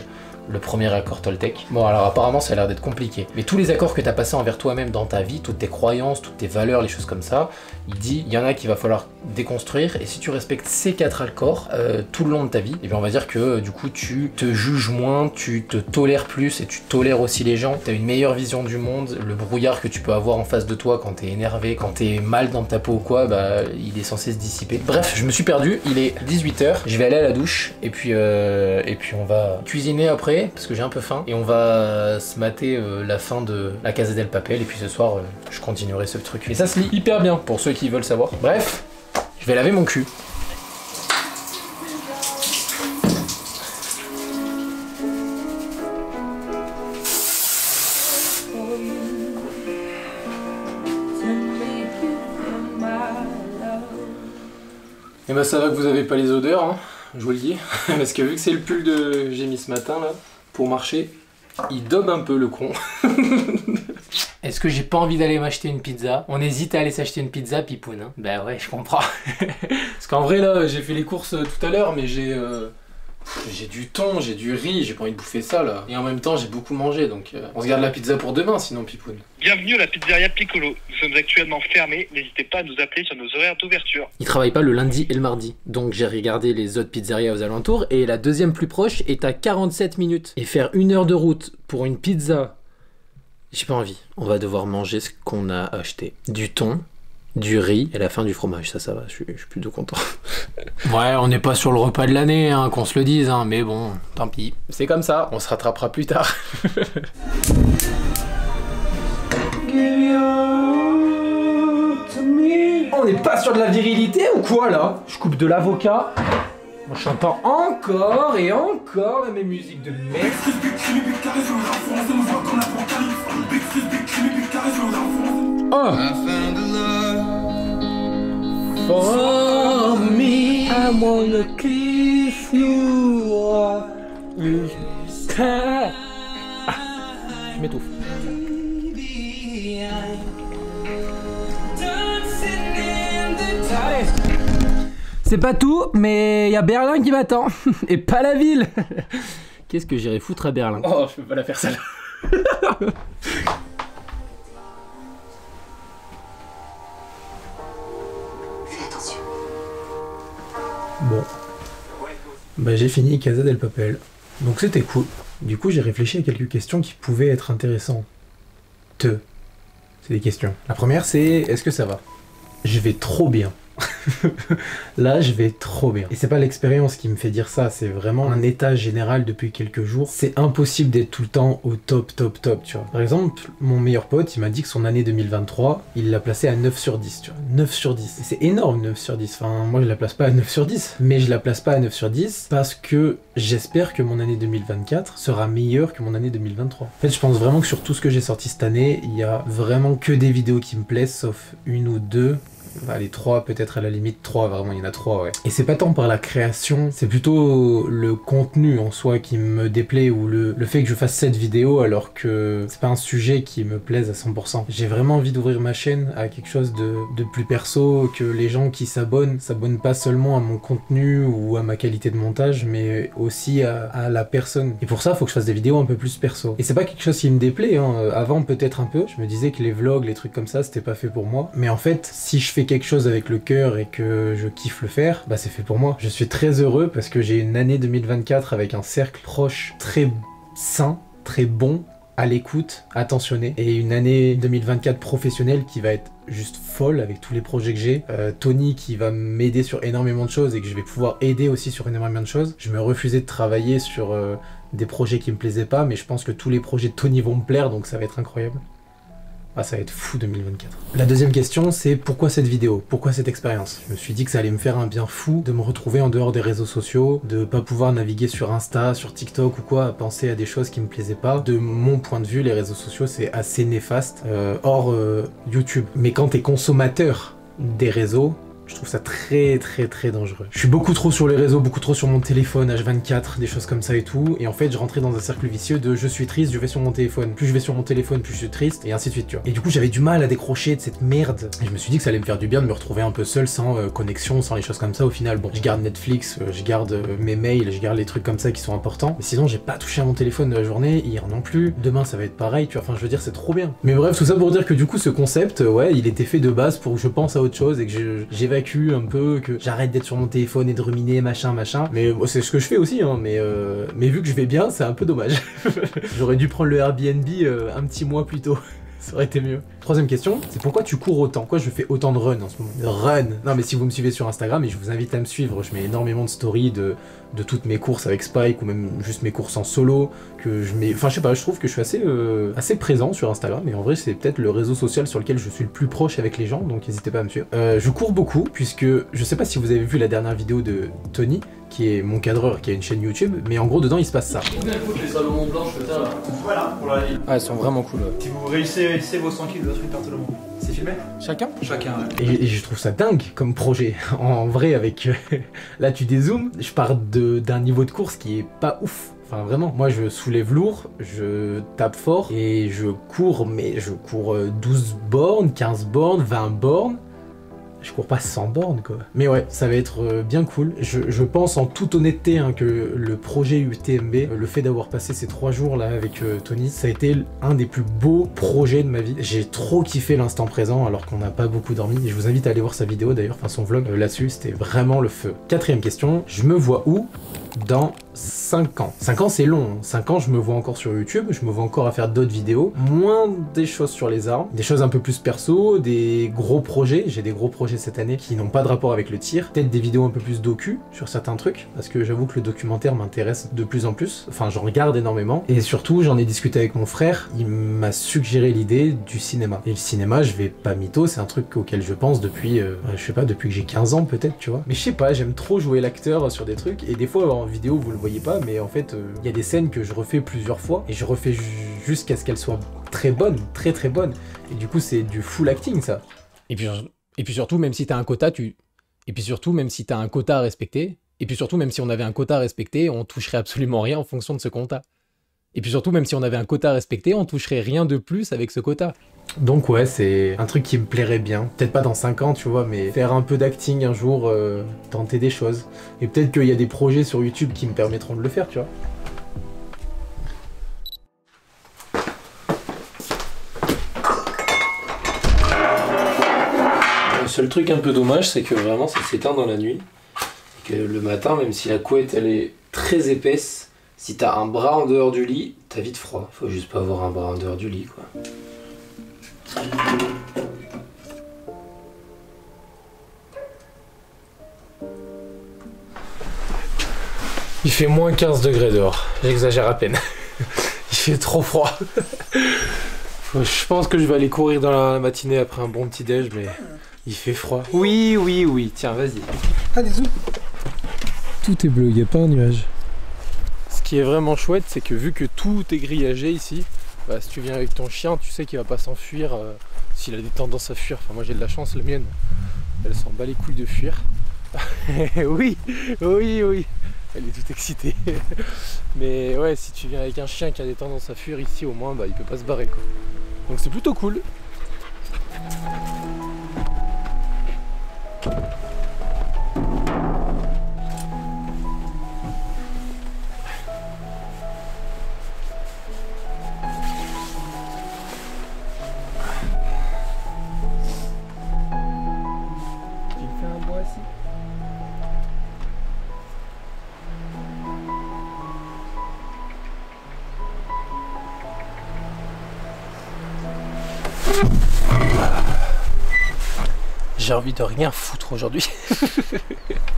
Speaker 1: premier accord Toltec. Bon, alors apparemment ça a l'air d'être compliqué, mais tous les accords que tu as passés envers toi-même dans ta vie, toutes tes croyances, toutes tes valeurs, les choses comme ça, il dit, il y en a qu'il va falloir déconstruire, et si tu respectes ces 4 accords tout le long de ta vie, et bien on va dire que du coup tu te juges moins, tu te tolères plus, et tu tolères aussi les gens, tu as une meilleure vision du monde, le brouillard que tu peux avoir en face de toi quand t'es énervé, quand t'es mal dans ta peau ou quoi, bah il est censé se dissiper. Bref, je me suis perdu, il est 18 h, je vais aller à la douche, et puis on va cuisiner après, parce que j'ai un peu faim, et on va se mater la fin de la Casa del Papel, et puis ce soir je continuerai ce truc. Et ça se lit hyper bien pour ceux qui veulent savoir. Bref, je vais laver mon cul. Et bah ça va que vous avez pas les odeurs, hein, je vous le dis, parce que vu que c'est le pull que j'ai mis ce matin là, pour marcher, il dobe un peu le con. Est-ce que j'ai pas envie d'aller m'acheter une pizza? On hésite à aller s'acheter une pizza, Pipoun, hein. Bah ouais, je comprends. Parce qu'en vrai là, j'ai fait les courses tout à l'heure, mais j'ai du thon, j'ai du riz, j'ai pas envie de bouffer ça là. Et en même temps, j'ai beaucoup mangé, donc on se garde la pizza pour demain sinon, Pipoun.
Speaker 10: Bienvenue à la pizzeria Piccolo. Nous sommes actuellement fermés, n'hésitez pas à nous appeler sur nos horaires d'ouverture.
Speaker 1: Ils travaillent pas le lundi et le mardi, donc j'ai regardé les autres pizzerias aux alentours et la deuxième plus proche est à 47 minutes. Et faire 1 heure de route pour une pizza, j'ai pas envie. On va devoir manger ce qu'on a acheté. Du thon, du riz et la fin du fromage, ça va, je suis plutôt content. Ouais, on n'est pas sur le repas de l'année, hein, qu'on se le dise, hein, mais bon, tant pis. C'est comme ça, on se rattrapera plus tard. On n'est pas sur de la virilité ou quoi là? Je coupe de l'avocat en chantant encore et encore la même musique de merde. Oh! For me, I wanna kiss you. Je m'étouffe. Allez. C'est pas tout, mais il y a Berlin qui m'attend. Et pas la ville. Qu'est-ce que j'irai foutre à Berlin? Oh, je peux pas la faire celle-là. Bon, bah j'ai fini Casa del Papel, donc c'était cool. Du coup j'ai réfléchi à quelques questions qui pouvaient être intéressantes. C'est des questions. La première c'est, est-ce que ça va? Je vais trop bien. Là je vais trop bien. Et c'est pas l'expérience qui me fait dire ça, c'est vraiment un état général depuis quelques jours. C'est impossible d'être tout le temps au top, tu vois. Par exemple, mon meilleur pote, il m'a dit que son année 2023, il l'a placé à 9 sur 10, tu vois. 9 sur 10. Et c'est énorme 9 sur 10. Enfin, moi je la place pas à 9 sur 10. Mais je la place pas à 9 sur 10 parce que j'espère que mon année 2024 sera meilleure que mon année 2023. En fait, je pense vraiment que sur tout ce que j'ai sorti cette année, il y a vraiment que des vidéos qui me plaisent, sauf 1 ou 2. Allez, 3 peut-être à la limite, 3 vraiment, il y en a 3, ouais. Et c'est pas tant par la création, c'est plutôt le contenu en soi qui me déplaît, ou le fait que je fasse cette vidéo alors que c'est pas un sujet qui me plaise à 100%. J'ai vraiment envie d'ouvrir ma chaîne à quelque chose de plus perso, que les gens qui s'abonnent pas seulement à mon contenu ou à ma qualité de montage, mais aussi à la personne. Et pour ça, il faut que je fasse des vidéos un peu plus perso. Et c'est pas quelque chose qui me déplaît, hein. Avant peut-être un peu, je me disais que les vlogs, les trucs comme ça, c'était pas fait pour moi. Mais en fait, si je fais quelque chose avec le cœur et que je kiffe le faire, bah c'est fait pour moi. Je suis très heureux parce que j'ai une année 2024 avec un cercle proche très sain, très bon, à l'écoute, attentionné, et une année 2024 professionnelle qui va être juste folle avec tous les projets que j'ai. Tony qui va m'aider sur énormément de choses et que je vais pouvoir aider aussi sur énormément de choses. Je me refusais de travailler sur des projets qui me plaisaient pas, mais je pense que tous les projets de Tony vont me plaire, donc ça va être incroyable. Ah, ça va être fou 2024. La deuxième question, c'est pourquoi cette vidéo? Pourquoi cette expérience? Je me suis dit que ça allait me faire un bien fou de me retrouver en dehors des réseaux sociaux, de pas pouvoir naviguer sur Insta, sur TikTok ou quoi, à penser à des choses qui me plaisaient pas. De mon point de vue, les réseaux sociaux, c'est assez néfaste, hors YouTube. Mais quand t'es consommateur des réseaux, je trouve ça très dangereux. Je suis beaucoup trop sur les réseaux, beaucoup trop sur mon téléphone, H24, des choses comme ça et tout. Et en fait, je rentrais dans un cercle vicieux de je suis triste, je vais sur mon téléphone. Plus je vais sur mon téléphone, plus je suis triste, et ainsi de suite, tu vois. Et du coup, j'avais du mal à décrocher de cette merde. Et je me suis dit que ça allait me faire du bien de me retrouver un peu seul, sans connexion, sans les choses comme ça. Au final, bon, je garde Netflix, je garde mes mails, je garde les trucs comme ça qui sont importants. Mais sinon, j'ai pas touché à mon téléphone de la journée, hier non plus. Demain, ça va être pareil, tu vois. Enfin, je veux dire, c'est trop bien. Mais bref, tout ça pour dire que du coup, ce concept, ouais, il était fait de base pour que je pense à autre chose et que j'évacue un peu, que j'arrête d'être sur mon téléphone et de ruminer, machin. Mais bon, c'est ce que je fais aussi, hein, mais vu que je vais bien, c'est un peu dommage. J'aurais dû prendre le Airbnb un petit mois plus tôt. Ça aurait été mieux. Troisième question, c'est pourquoi tu cours autant? Pourquoi je fais autant de run en ce moment? Run! Non mais si vous me suivez sur Instagram, et je vous invite à me suivre, je mets énormément de stories de toutes mes courses avec Spike, ou même juste mes courses en solo, que je mets... Enfin je sais pas, je trouve que je suis assez présent sur Instagram, et en vrai c'est peut-être le réseau social sur lequel je suis le plus proche avec les gens, donc n'hésitez pas à me suivre. Je cours beaucoup, puisque je sais pas si vous avez vu la dernière vidéo de Tony, qui est mon cadreur, qui a une chaîne YouTube, mais en gros dedans il se passe ça.
Speaker 9: Les Salomon blanches que t'as là.
Speaker 3: Voilà, pour la ville.
Speaker 1: Ah, elles sont vraiment cool. Ouais.
Speaker 3: Si vous réussissez vos 100 kilos de trucs par tout le monde. C'est filmé?
Speaker 1: Chacun?
Speaker 3: Chacun, ouais.
Speaker 1: Et je trouve ça dingue comme projet. En vrai, avec... là, tu dézoomes, je pars d'un niveau de course qui est pas ouf. Enfin, vraiment. Moi, je soulève lourd, je tape fort, et je cours, mais je cours 12 bornes, 15 bornes, 20 bornes. Je cours pas 100 bornes, quoi. Mais ouais, ça va être bien cool. Je pense en toute honnêteté hein, que le projet UTMB, le fait d'avoir passé ces 3 jours là avec Tony, ça a été un des plus beaux projets de ma vie. J'ai trop kiffé l'instant présent alors qu'on n'a pas beaucoup dormi. Je vous invite à aller voir sa vidéo d'ailleurs, enfin son vlog là-dessus, c'était vraiment le feu. Quatrième question, je me vois où dans 5 ans? 5 ans c'est long, 5 ans je me vois encore sur YouTube, je me vois encore à faire d'autres vidéos, moins des choses sur les armes, des choses un peu plus perso, des gros projets, j'ai des gros projets cette année qui n'ont pas de rapport avec le tir, peut-être des vidéos un peu plus docu sur certains trucs, parce que j'avoue que le documentaire m'intéresse de plus en plus, enfin j'en regarde énormément, et surtout j'en ai discuté avec mon frère, il m'a suggéré l'idée du cinéma. Et le cinéma, je vais pas mytho, c'est un truc auquel je pense depuis, je sais pas, depuis que j'ai 15 ans peut-être, tu vois. Mais je sais pas, j'aime trop jouer l'acteur sur des trucs, et des fois en vidéo vous le voyez pas, mais en fait il y a des scènes que je refais plusieurs fois, et je refais jusqu'à ce qu'elles soient très bonnes, très bonnes, et du coup c'est du full acting ça. Et puis surtout, même si t'as un quota, à respecter, et puis surtout, même si on avait un quota à respecter, on toucherait absolument rien en fonction de ce quota. Et puis surtout, même si on avait un quota à respecter, on toucherait rien de plus avec ce quota. Donc ouais, c'est un truc qui me plairait bien. Peut-être pas dans 5 ans, tu vois, mais faire un peu d'acting un jour, tenter des choses. Et peut-être qu'il y a des projets sur YouTube qui me permettront de le faire, tu vois. Le seul truc un peu dommage, c'est que vraiment ça s'éteint dans la nuit. Et que le matin, même si la couette elle est très épaisse, si t'as un bras en dehors du lit, t'as vite froid. Faut juste pas avoir un bras en dehors du lit, quoi. Il fait moins 15 degrés dehors. J'exagère à peine. Il fait trop froid. Je pense que je vais aller courir dans la matinée après un bon petit déj, mais il fait froid. Oui. Tiens, vas-y.
Speaker 3: Allez, zoom.
Speaker 4: Tout est bleu, il n'y a pas un nuage.
Speaker 1: Ce qui est vraiment chouette, c'est que vu que tout est grillagé ici, bah, si tu viens avec ton chien, tu sais qu'il va pas s'enfuir s'il a des tendances à fuir. Enfin, moi j'ai de la chance, la mienne, elle s'en bat les couilles de fuir. oui. Elle est toute excitée. Mais ouais, si tu viens avec un chien qui a des tendances à fuir ici, au moins, bah, il peut pas se barrer, quoi. Donc c'est plutôt cool. J'ai envie de rien foutre aujourd'hui.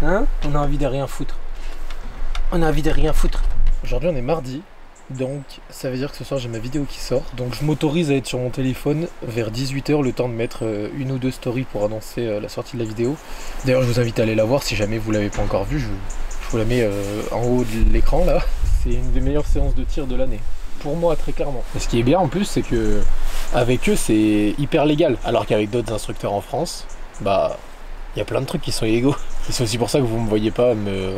Speaker 1: Hein? On a envie de rien foutre. Aujourd'hui on est mardi. Donc ça veut dire que ce soir j'ai ma vidéo qui sort. Donc je m'autorise à être sur mon téléphone vers 18 h, le temps de mettre une ou deux stories pour annoncer la sortie de la vidéo. D'ailleurs je vous invite à aller la voir si jamais vous l'avez pas encore vue. Je vous la mets en haut de l'écran là. C'est une des meilleures séances de tir de l'année. Pour moi très clairement. Et ce qui est bien en plus c'est que avec eux c'est hyper légal. Alors qu'avec d'autres instructeurs en France, bah il y a plein de trucs qui sont illégaux. Et c'est aussi pour ça que vous me voyez pas me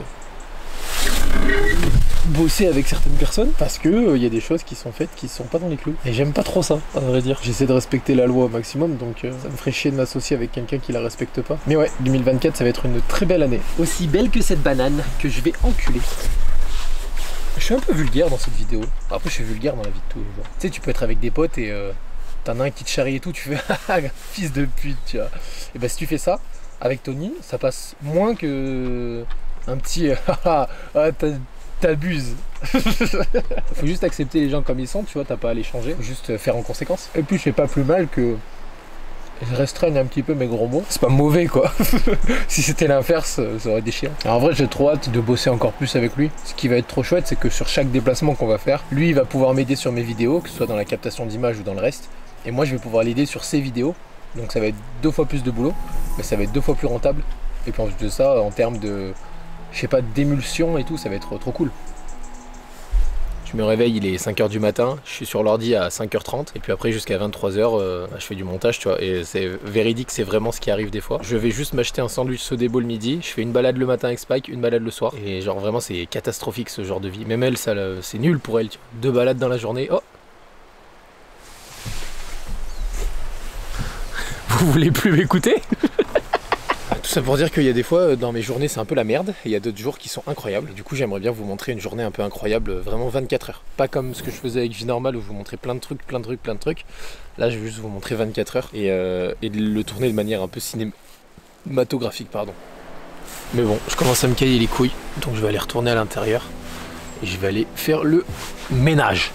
Speaker 1: bosser avec certaines personnes, parce que y a des choses qui sont faites qui sont pas dans les clous. Et j'aime pas trop ça, à vrai dire. J'essaie de respecter la loi au maximum, donc ça me ferait chier de m'associer avec quelqu'un qui la respecte pas. Mais ouais, 2024 ça va être une très belle année. Aussi belle que cette banane que je vais enculer. Je suis un peu vulgaire dans cette vidéo. Après je suis vulgaire dans la vie de tous les jours. Tu sais, tu peux être avec des potes et t'en as un qui te charrie et tout, tu fais fils de pute, tu vois. Et bah si tu fais ça avec Tony, ça passe moins que un petit t'abuses. Faut juste accepter les gens comme ils sont, tu vois, t'as pas à les changer, faut juste faire en conséquence. Et puis c'est pas plus mal que je restreigne un petit peu mes gros mots. C'est pas mauvais quoi. Si c'était l'inverse, ça aurait déchiré. Alors en vrai j'ai trop hâte de bosser encore plus avec lui. Ce qui va être trop chouette, c'est que sur chaque déplacement qu'on va faire, lui il va pouvoir m'aider sur mes vidéos, que ce soit dans la captation d'images ou dans le reste. Et moi je vais pouvoir l'aider sur ses vidéos. Donc ça va être 2 fois plus de boulot, mais ça va être 2 fois plus rentable. Et puis en plus de ça, en termes de, je sais pas, d'émulsion et tout, ça va être trop cool. Je me réveille, il est 5 h du matin, je suis sur l'ordi à 5 h 30 et puis après jusqu'à 23 h, je fais du montage, tu vois, et c'est véridique, c'est vraiment ce qui arrive des fois. Je vais juste m'acheter un sandwich Sodebo le midi, je fais une balade le matin avec Spike, une balade le soir, et genre vraiment c'est catastrophique ce genre de vie. Même elle, ça, c'est nul pour elle, tu vois. 2 balades dans la journée, oh. Vous voulez plus m'écouter? Tout ça pour dire qu'il y a des fois dans mes journées c'est un peu la merde, et il y a d'autres jours qui sont incroyables. Du coup j'aimerais bien vous montrer une journée un peu incroyable, vraiment 24 heures. Pas comme ce que je faisais avec Vie Normale où je vous montrais plein de trucs. Là je vais juste vous montrer 24 heures et le tourner de manière un peu cinématographique, pardon. Mais bon, je commence à me cailler les couilles, donc je vais aller retourner à l'intérieur et je vais aller faire le ménage.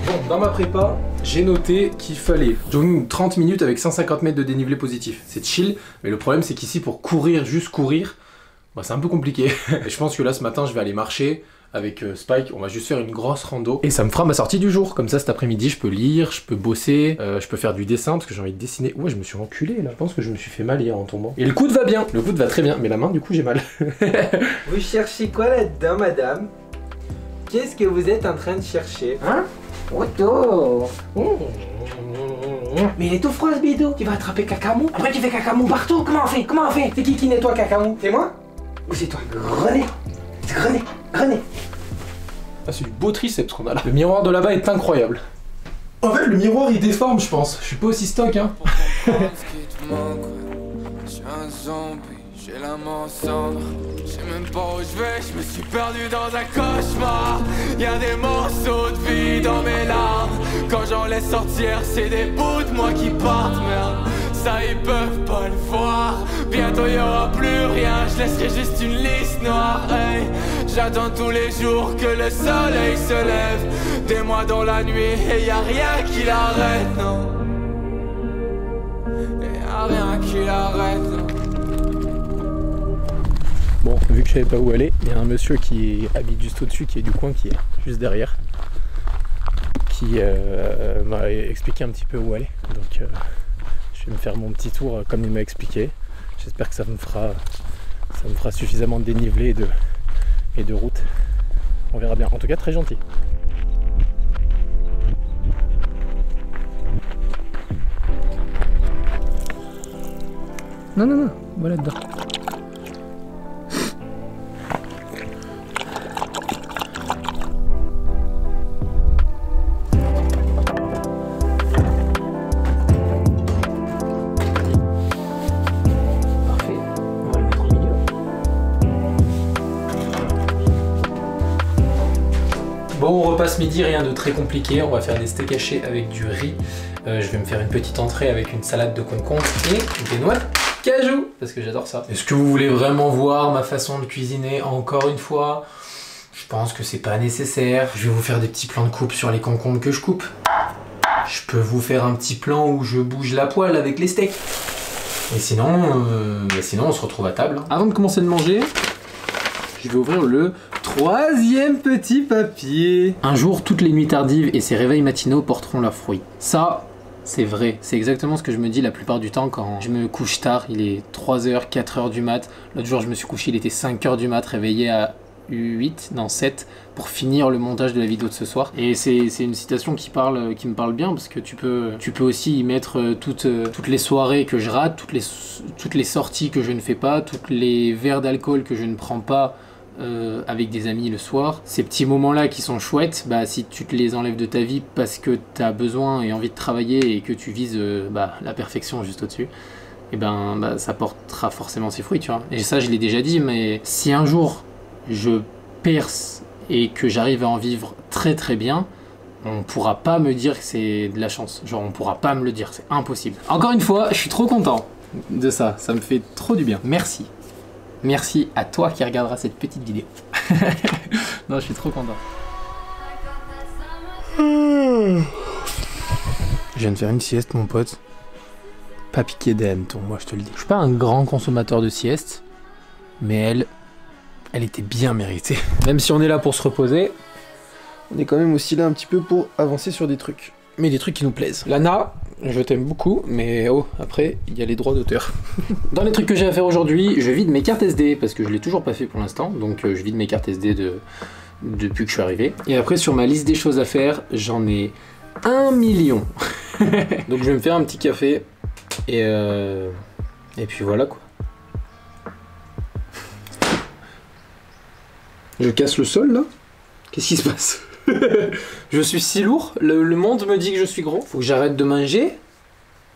Speaker 1: Bon, dans ma prépa, j'ai noté qu'il fallait jogging 30 minutes avec 150 mètres de dénivelé positif. C'est chill, mais le problème c'est qu'ici pour courir, juste courir, bah, c'est un peu compliqué. Et je pense que là ce matin je vais aller marcher avec Spike, on va juste faire une grosse rando. Et ça me fera ma sortie du jour, comme ça cet après-midi je peux lire, je peux bosser, je peux faire du dessin parce que j'ai envie de dessiner. Ouais, je me suis enculé là, je pense que je me suis fait mal hier en tombant. Et le coude va bien, le coude va très bien, mais la main du coup j'ai mal.
Speaker 11: Vous cherchez quoi là-dedans madame? Qu'est-ce que vous êtes en train de chercher? Hein? Otto! Mais il est tout froid ce bidou! Tu vas attraper Cacamou? Après tu fais Cacamou partout! Comment on fait? Comment on fait? C'est qui nettoie Cacamou? C'est moi? Ou c'est toi? Grenet! C'est Grenet!
Speaker 1: Ah, c'est du beau triceps qu'on a là. Le miroir de là-bas est incroyable. En fait le miroir il déforme je pense. Je suis pas aussi stock hein. J'ai la main en cendre, je sais même pas où je vais, je me suis perdu dans un cauchemar. Y'a des morceaux de vie dans mes larmes. Quand j'en laisse sortir, c'est des bouts de moi qui partent, merde. Ça ils peuvent pas le voir. Bientôt y aura plus rien, je laisserai juste une liste noire. Hey, j'attends tous les jours que le soleil se lève. Des mois dans la nuit et y a rien qui l'arrête, non. Y a rien qui l'arrête, non. Bon, vu que je savais pas où aller, il y a un monsieur qui habite juste au-dessus, qui est du coin, qui est juste derrière, qui m'a expliqué un petit peu où aller. Donc je vais me faire mon petit tour comme il m'a expliqué. J'espère que ça me fera suffisamment de dénivelé et de route. On verra bien. En tout cas, très gentil. Non, voilà dedans. Bon, on repasse midi, rien de très compliqué, on va faire des steaks hachés avec du riz. Je vais me faire une petite entrée avec une salade de concombre et des noix de cajou, parce que j'adore ça. Est-ce que vous voulez vraiment voir ma façon de cuisiner encore une fois? Je pense que c'est pas nécessaire. Je vais vous faire des petits plans de coupe sur les concombres que je coupe. Je peux vous faire un petit plan où je bouge la poêle avec les steaks. Et sinon, on se retrouve à table. Avant de commencer de manger, je vais ouvrir le 3e petit papier. Un jour, toutes les nuits tardives et ses réveils matinaux porteront leurs fruits. Ça, c'est vrai. C'est exactement ce que je me dis la plupart du temps quand je me couche tard. Il est 3h, 4h du mat. L'autre jour, je me suis couché, il était 5h du mat, réveillé à 7 pour finir le montage de la vidéo de ce soir. Et c'est une citation qui me parle bien, parce que tu peux aussi y mettre toutes les soirées que je rate, toutes les sorties que je ne fais pas, tous les verres d'alcool que je ne prends pas avec des amis le soir. Ces petits moments là qui sont chouettes, bah, si tu te les enlèves de ta vie parce que tu as besoin et envie de travailler et que tu vises la perfection juste au-dessus, et ben ça portera forcément ses fruits, tu vois. Et ça, je l'ai déjà dit, mais si un jour je perce et que j'arrive à en vivre très très bien, on pourra pas me dire que c'est de la chance. Genre, on pourra pas me le dire, c'est impossible. Encore une fois, je suis trop content de ça, ça me fait trop du bien. Merci. Merci à toi qui regardera cette petite vidéo. Non, je suis trop content. Je viens de faire une sieste, mon pote. Pas piqué des hannetons, moi je te le dis. Je suis pas un grand consommateur de sieste, mais elle était bien méritée. Même si on est là pour se reposer, on est quand même aussi là un petit peu pour avancer sur des trucs. Mais des trucs qui nous plaisent. Lana, je t'aime beaucoup, mais oh, après, il y a les droits d'auteur. Dans les trucs que j'ai à faire aujourd'hui, je vide mes cartes SD, parce que je l'ai toujours pas fait pour l'instant, donc je vide mes cartes SD depuis que je suis arrivé. Et après, sur ma liste des choses à faire, j'en ai 1 million. Donc je vais me faire un petit café, et puis voilà quoi. Je casse le sol là? Qu'est-ce qui se passe? Je suis si lourd? Le monde me dit que je suis gros? Faut que j'arrête de manger?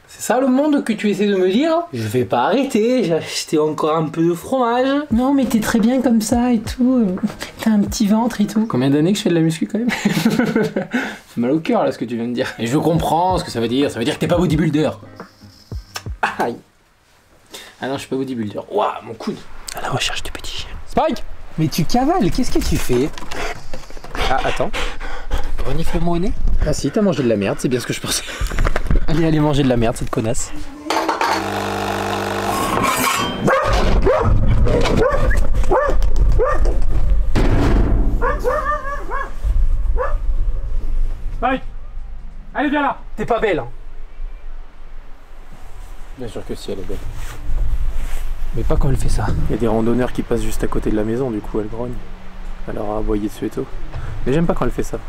Speaker 1: C'est ça le monde que tu essaies de me dire? Je vais pas arrêter, j'ai acheté encore un peu de fromage. Non mais t'es très bien comme ça et tout. T'as un petit ventre et tout. Combien d'années que je fais de la muscu quand même? C'est mal au cœur là ce que tu viens de dire. Et je comprends ce que ça veut dire que t'es pas bodybuilder. Aïe. Ah non, je suis pas bodybuilder. Ouah, mon coude. À la recherche du petit chien. Spike! Mais tu cavales, qu'est-ce que tu fais? Ah, attends. Renifle-moi au nez. Ah si, t'as mangé de la merde, c'est bien ce que je pensais. Allez manger de la merde, cette connasse. Spike! Allez, viens là! T'es pas belle, hein? Bien sûr que si, elle est belle. Mais pas quand elle fait ça. Il y a des randonneurs qui passent juste à côté de la maison, du coup elle grogne. Elle leur a aboyé dessus et tout. Mais j'aime pas quand elle fait ça.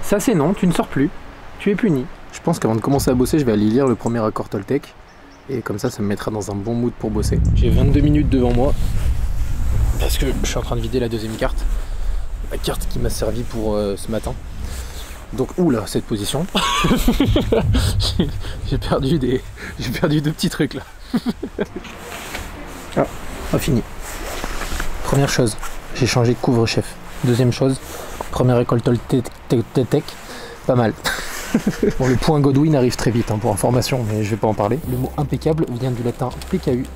Speaker 1: Ça c'est non, tu ne sors plus. Tu es puni. Je pense qu'avant de commencer à bosser, je vais aller lire le premier accord Toltec. Et comme ça, ça me mettra dans un bon mood pour bosser. J'ai 22 minutes devant moi. Parce que je suis en train de vider la deuxième carte. La carte qui m'a servi pour ce matin. Donc, oula, cette position. J'ai perdu deux petits trucs là. Ah, pas fini. Première chose, j'ai changé de couvre-chef. Deuxième chose, première école Toltec, pas mal. Bon, le point Godwin arrive très vite hein, pour information, mais je vais pas en parler. Le mot impeccable vient du latin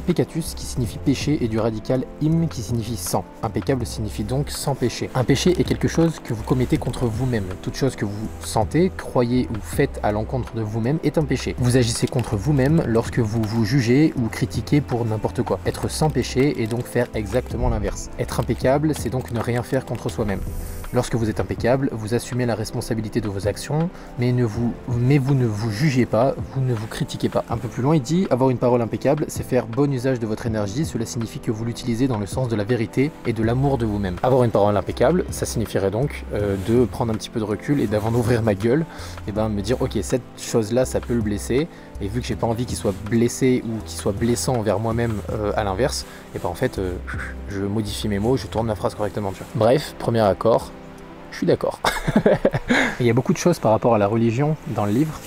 Speaker 1: peccatus qui signifie péché et du radical im qui signifie sans. Impeccable signifie donc sans péché. Un péché est quelque chose que vous commettez contre vous-même. Toute chose que vous sentez, croyez ou faites à l'encontre de vous-même est un péché. Vous agissez contre vous-même lorsque vous vous jugez ou critiquez pour n'importe quoi. Être sans péché est donc faire exactement l'inverse. Être impeccable, c'est donc ne rien faire contre soi-même. Lorsque vous êtes impeccable, vous assumez la responsabilité de vos actions, mais vous ne vous jugez pas, vous ne vous critiquez pas. Un peu plus loin, il dit « Avoir une parole impeccable, c'est faire bon usage de votre énergie, cela signifie que vous l'utilisez dans le sens de la vérité et de l'amour de vous-même. » Avoir une parole impeccable, ça signifierait donc de prendre un petit peu de recul et d'avant d'ouvrir ma gueule, et ben me dire « Ok, cette chose-là, ça peut le blesser, et vu que j'ai pas envie qu'il soit blessé ou qu'il soit blessant envers moi-même à l'inverse, et ben en fait, je modifie mes mots, je tourne la phrase correctement. Tu vois. Bref, premier accord. Je suis d'accord. Il y a beaucoup de choses par rapport à la religion dans le livre.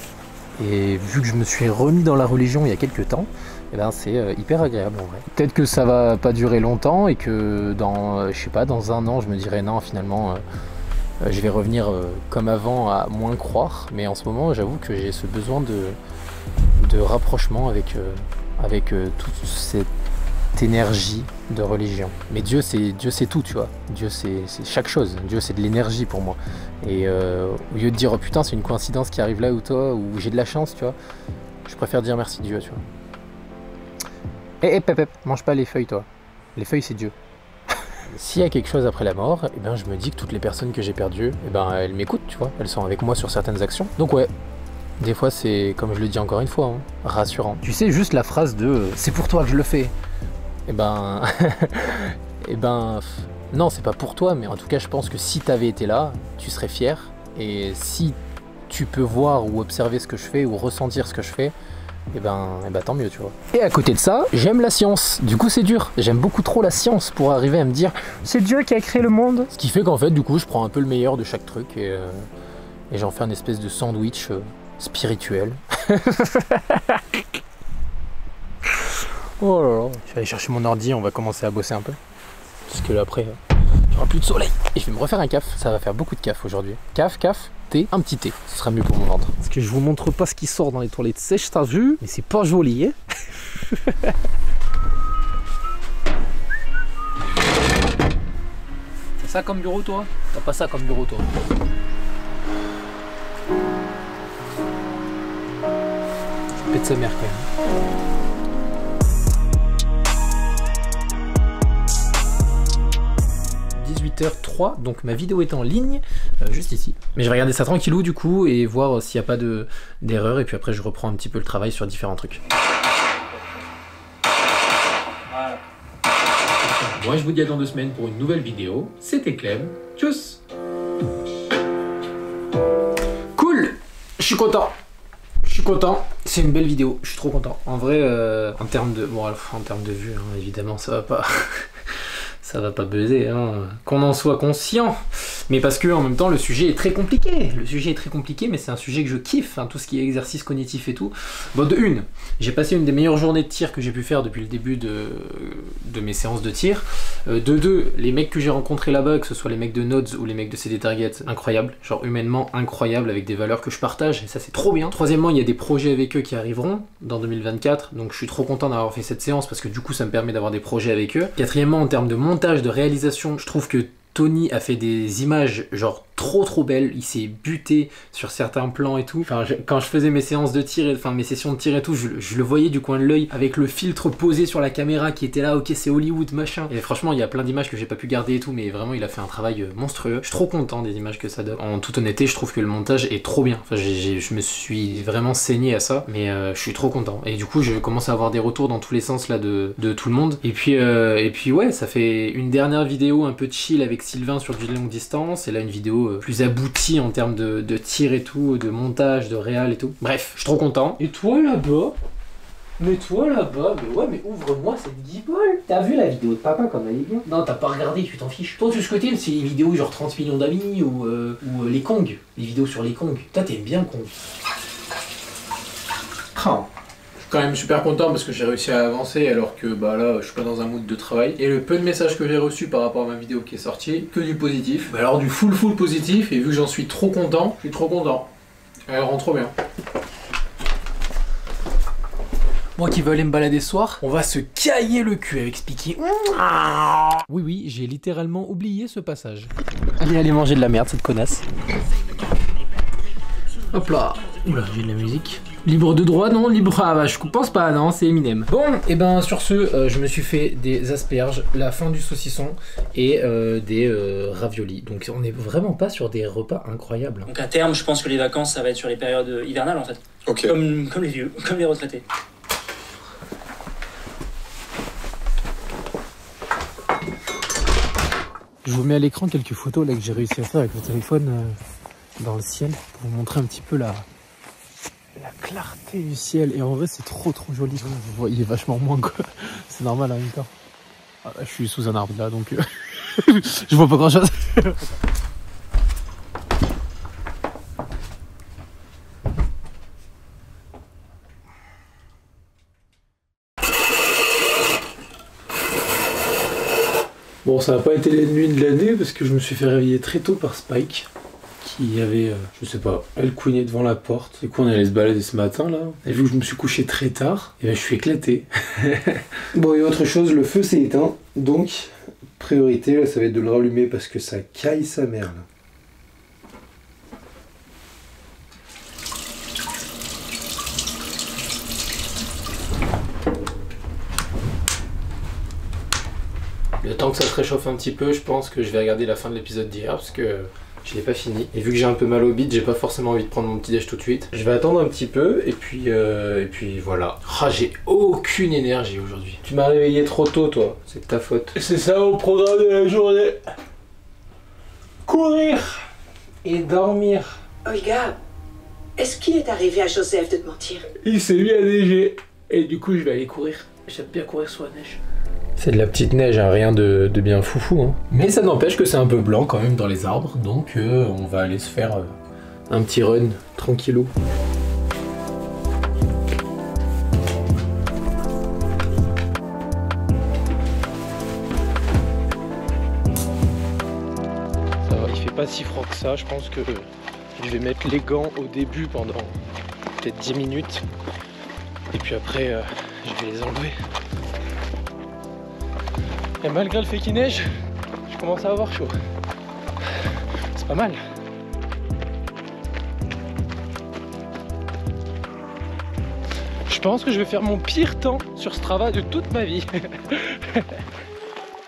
Speaker 1: Et vu que je me suis remis dans la religion il y a quelques temps, eh ben c'est hyper agréable en vrai. Peut-être que ça va pas durer longtemps et que dans, je sais pas, dans un an, je me dirai non, finalement, je vais revenir comme avant à moins croire. Mais en ce moment, j'avoue que j'ai ce besoin de rapprochement avec toute cette énergie de religion. Mais Dieu c'est tout, tu vois. Dieu c'est chaque chose. Dieu c'est de l'énergie pour moi. Et au lieu de dire oh putain c'est une coïncidence qui arrive là ou toi ou j'ai de la chance, tu vois, je préfère dire merci Dieu, tu vois. Pep, mange pas les feuilles toi. Les feuilles c'est Dieu. S'il y a quelque chose après la mort, eh ben, je me dis que toutes les personnes que j'ai perdues, eh ben, elles m'écoutent, tu vois. Elles sont avec moi sur certaines actions. Donc ouais, des fois c'est, comme je le dis encore une fois, hein, rassurant. Tu sais, juste la phrase de « c'est pour toi que je le fais ». Eh ben... eh ben... Non, c'est pas pour toi, mais en tout cas, je pense que si t'avais été là, tu serais fier. Et si tu peux voir ou observer ce que je fais ou ressentir ce que je fais, et ben tant mieux, tu vois. Et à côté de ça, j'aime la science. Du coup, c'est dur. J'aime beaucoup trop la science pour arriver à me dire c'est Dieu qui a créé le monde. Ce qui fait qu'en fait, du coup, je prends un peu le meilleur de chaque truc et j'en fais une espèce de sandwich spirituel. Oh là là. Je vais aller chercher mon ordi, on va commencer à bosser un peu. Parce que là, après, il n'y aura plus de soleil. Et je vais me refaire un caf. Ça va faire beaucoup de caf aujourd'hui. Caf, thé, un petit thé. Ce sera mieux pour mon ventre. Parce que je vous montre pas ce qui sort dans les toilettes sèches, t'as vu? Mais c'est pas joli, hein. T'as ça comme bureau, toi? T'as pas ça comme bureau, toi? Pète sa mère, quand même. 18h03, donc ma vidéo est en ligne, juste ici. Mais je vais regarder ça tranquillou du coup et voir s'il n'y a pas d'erreur et puis après je reprends un petit peu le travail sur différents trucs. Moi je vous dis à dans 2 semaines pour une nouvelle vidéo. C'était Clem, tchuss. Cool, je suis content. Je suis content, c'est une belle vidéo, je suis trop content. En vrai, en termes de... Bon, en termes de vue, hein, évidemment, ça va pas... ça va pas buzzer, hein. Qu'on en soit conscient. Mais parce que en même temps le sujet est très compliqué. Le sujet est très compliqué, mais c'est un sujet que je kiffe, hein, tout ce qui est exercice cognitif et tout. Bon, de une, j'ai passé une des meilleures journées de tir que j'ai pu faire depuis le début de mes séances de tir. De deux, les mecs que j'ai rencontrés là-bas, que ce soit les mecs de Nodes ou les mecs de CD Target, incroyable, genre humainement incroyable, avec des valeurs que je partage, et ça c'est trop bien. Troisièmement, il y a des projets avec eux qui arriveront dans 2024, donc je suis trop content d'avoir fait cette séance parce que du coup ça me permet d'avoir des projets avec eux. Quatrièmement, en termes de montage, de réalisation, je trouve que Tony a fait des images genre trop belles, il s'est buté sur certains plans et tout. Enfin, quand je faisais mes séances de tir, enfin mes sessions de tir et tout, je le voyais du coin de l'œil avec le filtre posé sur la caméra qui était là, ok c'est Hollywood machin. Et franchement il y a plein d'images que j'ai pas pu garder et tout, mais vraiment il a fait un travail monstrueux. Je suis trop content des images que ça donne. En toute honnêteté, je trouve que le montage est trop bien. Enfin je me suis vraiment saigné à ça, mais je suis trop content. Et du coup je commence à avoir des retours dans tous les sens là de tout le monde. Et puis ouais, ça fait une dernière vidéo un peu chill avec Sylvain sur du longue distance, et là une vidéo plus aboutie en termes de tir et tout, de montage, de réal et tout. Bref, je suis trop content. Et toi là-bas? Mais toi là-bas, mais ouais, mais ouvre-moi cette guibole. T'as vu la vidéo de papa comme elle est bien? Non, t'as pas regardé, tu t'en fiches. Toi, tout ce que t'aimes, c'est les vidéos genre 30 millions d'amis ou les Kong. Les vidéos sur les Kong. Toi, t'aimes bien Kong. Oh. Quand même super content parce que j'ai réussi à avancer alors que bah là je suis pas dans un mood de travail, et le peu de messages que j'ai reçus par rapport à ma vidéo qui est sortie, que du positif, bah alors du full positif, et vu que j'en suis trop content, je suis trop content. Elle rend trop bien. Moi qui veux aller me balader ce soir, on va se cailler le cul avec Spiky. Oui, j'ai littéralement oublié ce passage. Allez manger de la merde cette connasse. Hop là. Oula, j'ai de la musique. Libre de droit, non? Libre... Ah bah je pense pas, non, c'est Eminem. Bon, et ben sur ce, je me suis fait des asperges, la fin du saucisson et des raviolis. Donc on est vraiment pas sur des repas incroyables.
Speaker 12: Donc à terme, je pense que les vacances, ça va être sur les périodes hivernales en fait. Ok. Comme les vieux, comme les retraités.
Speaker 1: Je vous mets à l'écran quelques photos là que j'ai réussi à faire avec mon téléphone dans le ciel pour vous montrer un petit peu la clarté du ciel, et en vrai c'est trop joli. Vous voyez, il est vachement moins quoi. C'est normal en même temps. Ah, je suis sous un arbre là donc je vois pas grand chose. Bon, ça n'a pas été les nuits de l'année parce que je me suis fait réveiller très tôt par Spike, qui avait, je sais pas, elle couinait devant la porte. Du coup, on allait se balader ce matin là. Et vu que je me suis couché très tard, et ben, je suis éclaté. Bon, et autre chose, le feu s'est éteint. Donc, priorité, là, ça va être de le rallumer parce que ça caille sa mère là. Le temps que ça se réchauffe un petit peu, je pense que je vais regarder la fin de l'épisode d'hier parce que je l'ai pas fini. Et vu que j'ai un peu mal au bide, j'ai pas forcément envie de prendre mon petit déj tout de suite. Je vais attendre un petit peu et puis voilà. Ah, j'ai aucune énergie aujourd'hui. Tu m'as réveillé trop tôt, toi. C'est de ta faute. C'est ça au programme de la journée. Courir et dormir.
Speaker 13: Olga, est-ce qu'il est arrivé à Joseph de te mentir?
Speaker 1: Il s'est mis à neiger. Et du coup, je vais aller courir. J'aime bien courir sur la neige. C'est de la petite neige, hein, rien de bien foufou. Hein. Mais ça n'empêche que c'est un peu blanc quand même dans les arbres. Donc on va aller se faire un petit run tranquillou. Ça va, il fait pas si froid que ça. Je pense que je vais mettre les gants au début pendant peut-être 10 minutes. Et puis après, je vais les enlever. Et malgré le fait qu'il neige, je commence à avoir chaud. C'est pas mal. Je pense que je vais faire mon pire temps sur Strava de toute ma vie.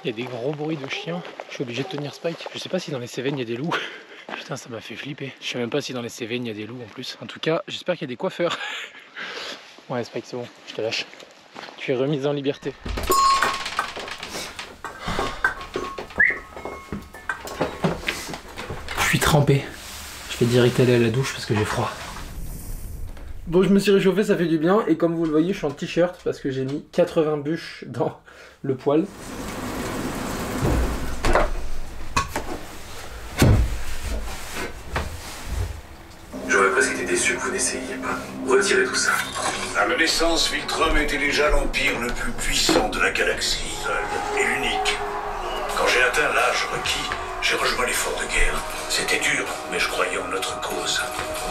Speaker 1: Il y a des gros bruits de chiens. Je suis obligé de tenir Spike. Je sais pas si dans les Cévennes il y a des loups. Putain, ça m'a fait flipper. Je sais même pas si dans les Cévennes il y a des loups en plus. En tout cas, j'espère qu'il y a des coiffeurs. Ouais, Spike, c'est bon, je te lâche. Tu es remise en liberté. Je suis trempé. Je vais direct aller à la douche parce que j'ai froid. Bon, je me suis réchauffé, ça fait du bien. Et comme vous le voyez, je suis en t-shirt parce que j'ai mis 80 bûches dans le poêle.
Speaker 7: J'aurais presque été déçu que vous n'essayiez pas. Retirez tout ça.
Speaker 14: À ma naissance, Viltrum était déjà l'empire le plus puissant de la galaxie, seul et unique. Quand j'ai atteint l'âge requis, j'ai rejoint l'effort de guerre. C'était dur, mais je croyais en notre cause.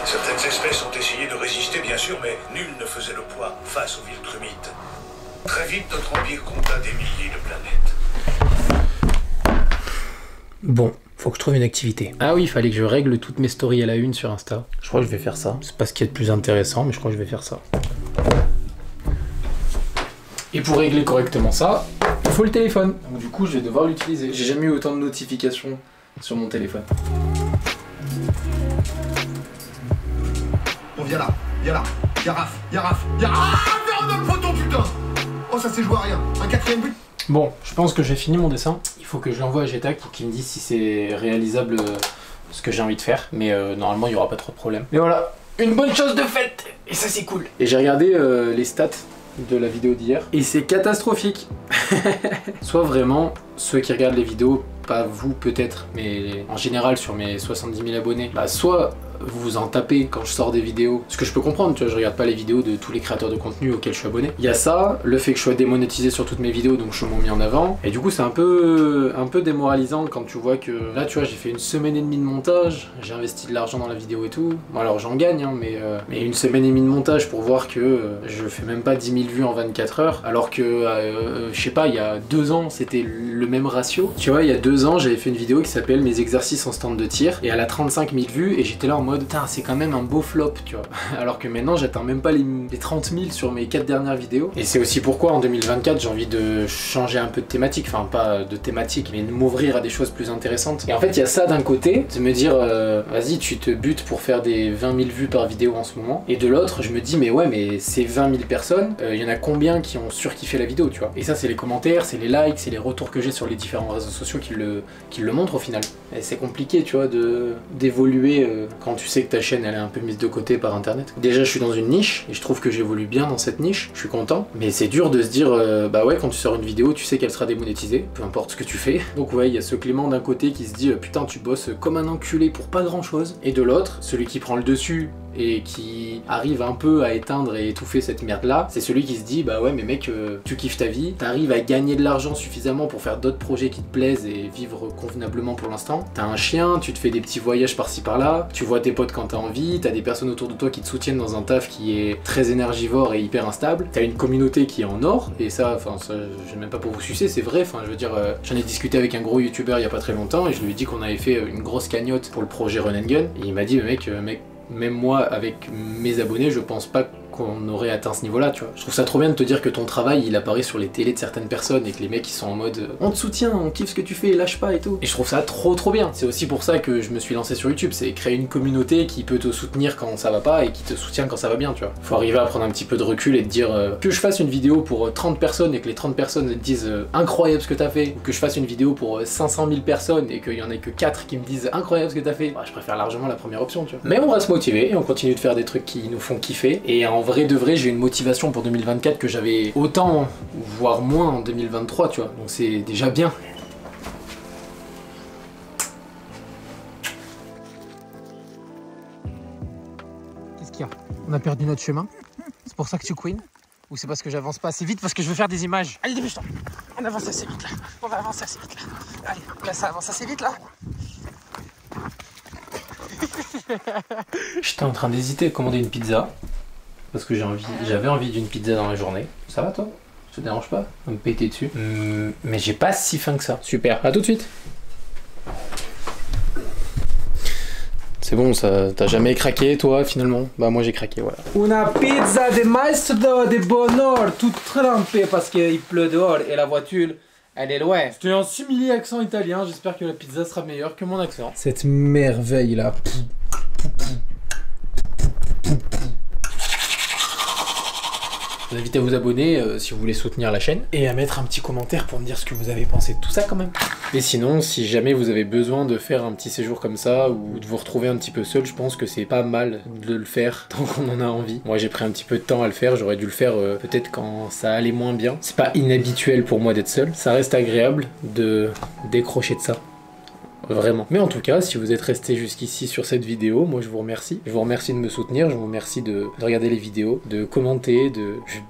Speaker 14: Certaines espèces ont essayé de résister, bien sûr, mais nul ne faisait le poids face aux Viltrumites. Très vite, notre empire compta des milliers de planètes.
Speaker 1: Bon, faut que je trouve une activité. Ah oui, il fallait que je règle toutes mes stories à la une sur Insta. Je crois que je vais faire ça. C'est pas ce qui est le plus intéressant, mais je crois que je vais faire ça. Et pour régler correctement ça, il faut le téléphone. Donc du coup, je vais devoir l'utiliser. J'ai jamais eu autant de notifications sur mon téléphone.
Speaker 15: Bon, viens là, y'a Raph. Ah, merde, dans le photo, putain. Oh, ça s'est joué à rien. Un 4e but.
Speaker 1: Bon, je pense que j'ai fini mon dessin. Il faut que je l'envoie à Getac pour qu'il me dise si c'est réalisable ce que j'ai envie de faire. Mais normalement, il n'y aura pas trop de problème. Mais voilà, une bonne chose de faite. Et ça, c'est cool. Et j'ai regardé les stats de la vidéo d'hier. Et c'est catastrophique. Soit vraiment, ceux qui regardent les vidéos, pas vous peut-être, mais en général sur mes 70 000 abonnés, bah soit vous vous en tapez quand je sors des vidéos, ce que je peux comprendre, tu vois, je regarde pas les vidéos de tous les créateurs de contenu auxquels je suis abonné. Il y a ça, le fait que je sois démonétisé sur toutes mes vidéos, donc je suis mis en avant, et du coup c'est un peu démoralisant quand tu vois que là, tu vois, j'ai fait 1 semaine et demie de montage, j'ai investi de l'argent dans la vidéo et tout. Bon alors j'en gagne, hein, mais 1 semaine et demie de montage pour voir que je fais même pas 10 000 vues en 24 heures, alors que je sais pas, il y a 2 ans c'était le même ratio. Tu vois, il y a 2 ans j'avais fait une vidéo qui s'appelle mes exercices en stand de tir, et elle a 35 000 vues, et j'étais là en mode putain, c'est quand même un beau flop, tu vois. Alors que maintenant j'atteins même pas les 30 000 sur mes 4 dernières vidéos. Et c'est aussi pourquoi en 2024 j'ai envie de changer un peu de thématique, enfin pas de thématique, mais de m'ouvrir à des choses plus intéressantes. Et en fait il y a ça d'un côté, de me dire vas-y, tu te butes pour faire des 20 000 vues par vidéo en ce moment, et de l'autre je me dis mais ouais, mais ces 20 000 personnes, il y en a combien qui ont surkiffé la vidéo, tu vois. Et ça c'est les commentaires, c'est les likes, c'est les retours que j'ai sur les différents réseaux sociaux qui le montrent au final. Et c'est compliqué, tu vois, d'évoluer quand tu sais que ta chaîne elle est un peu mise de côté par internet. Déjà je suis dans une niche et je trouve que j'évolue bien dans cette niche, je suis content, mais c'est dur de se dire bah ouais, quand tu sors une vidéo tu sais qu'elle sera démonétisée, peu importe ce que tu fais. Donc ouais, il y a ce Clément d'un côté qui se dit putain, tu bosses comme un enculé pour pas grand chose, et de l'autre, celui qui prend le dessus et qui arrive un peu à éteindre et étouffer cette merde là, c'est celui qui se dit bah ouais mais mec, tu kiffes ta vie, t'arrives à gagner de l'argent suffisamment pour faire d'autres projets qui te plaisent et vivre convenablement pour l'instant, t'as un chien, tu te fais des petits voyages par-ci par-là, tu vois tes potes quand t'as envie, t'as des personnes autour de toi qui te soutiennent dans un taf qui est très énergivore et hyper instable, t'as une communauté qui est en or, et ça, enfin ça, j'ai même pas pour vous sucer, c'est vrai, enfin je veux dire, j'en ai discuté avec un gros youtubeur il y a pas très longtemps et je lui ai dit qu'on avait fait une grosse cagnotte pour le projet Run and Gun, et il m'a dit mec, même moi avec mes abonnés je pense pas qu'on aurait atteint ce niveau-là, tu vois. Je trouve ça trop bien de te dire que ton travail, il apparaît sur les télés de certaines personnes et que les mecs, ils sont en mode on te soutient, on kiffe ce que tu fais, lâche pas et tout. Et je trouve ça trop bien. C'est aussi pour ça que je me suis lancé sur YouTube, c'est créer une communauté qui peut te soutenir quand ça va pas et qui te soutient quand ça va bien, tu vois. Faut arriver à prendre un petit peu de recul et te dire que je fasse une vidéo pour 30 personnes et que les 30 personnes te disent incroyable ce que t'as fait, ou que je fasse une vidéo pour 500 000 personnes et qu'il y en ait que 4 qui me disent incroyable ce que t'as fait, bah, je préfère largement la première option, tu vois. Mais on va se motiver et on continue de faire des trucs qui nous font kiffer. Et en vrai de vrai, j'ai une motivation pour 2024 que j'avais autant, voire moins en 2023, tu vois. Donc c'est déjà bien. Qu'est-ce qu'il y a? On a perdu notre chemin? C'est pour ça que tu queen? Ou c'est parce que j'avance pas assez vite parce que je veux faire des images? Allez, dépêche-toi! On avance assez vite là! On va avancer assez vite là! Allez, là ça avance assez vite là! J'étais en train d'hésiter à commander une pizza parce que j'avais envie d'une pizza dans la journée. Ça va toi? Ça te dérange pas? On me péter dessus. Mais j'ai pas si faim que ça. Super, à tout de suite. C'est bon, ça t'as jamais craqué toi finalement? Bah moi j'ai craqué, voilà.
Speaker 11: Una pizza de maestro de bonheur, toute trempée parce qu'il pleut dehors et la voiture elle est loin.
Speaker 1: C'était un simili accent italien, j'espère que la pizza sera meilleure que mon accent.
Speaker 11: Cette merveille là.
Speaker 1: Je vous invite à vous abonner si vous voulez soutenir la chaîne et à mettre un petit commentaire pour me dire ce que vous avez pensé de tout ça quand même. Et sinon, si jamais vous avez besoin de faire un petit séjour comme ça ou de vous retrouver un petit peu seul, je pense que c'est pas mal de le faire tant qu'on en a envie. Moi j'ai pris un petit peu de temps à le faire, j'aurais dû le faire peut-être quand ça allait moins bien. C'est pas inhabituel pour moi d'être seul, ça reste agréable de décrocher de ça. Vraiment. Mais en tout cas, si vous êtes resté jusqu'ici sur cette vidéo, moi je vous remercie. Je vous remercie de me soutenir, je vous remercie de regarder les vidéos, de commenter,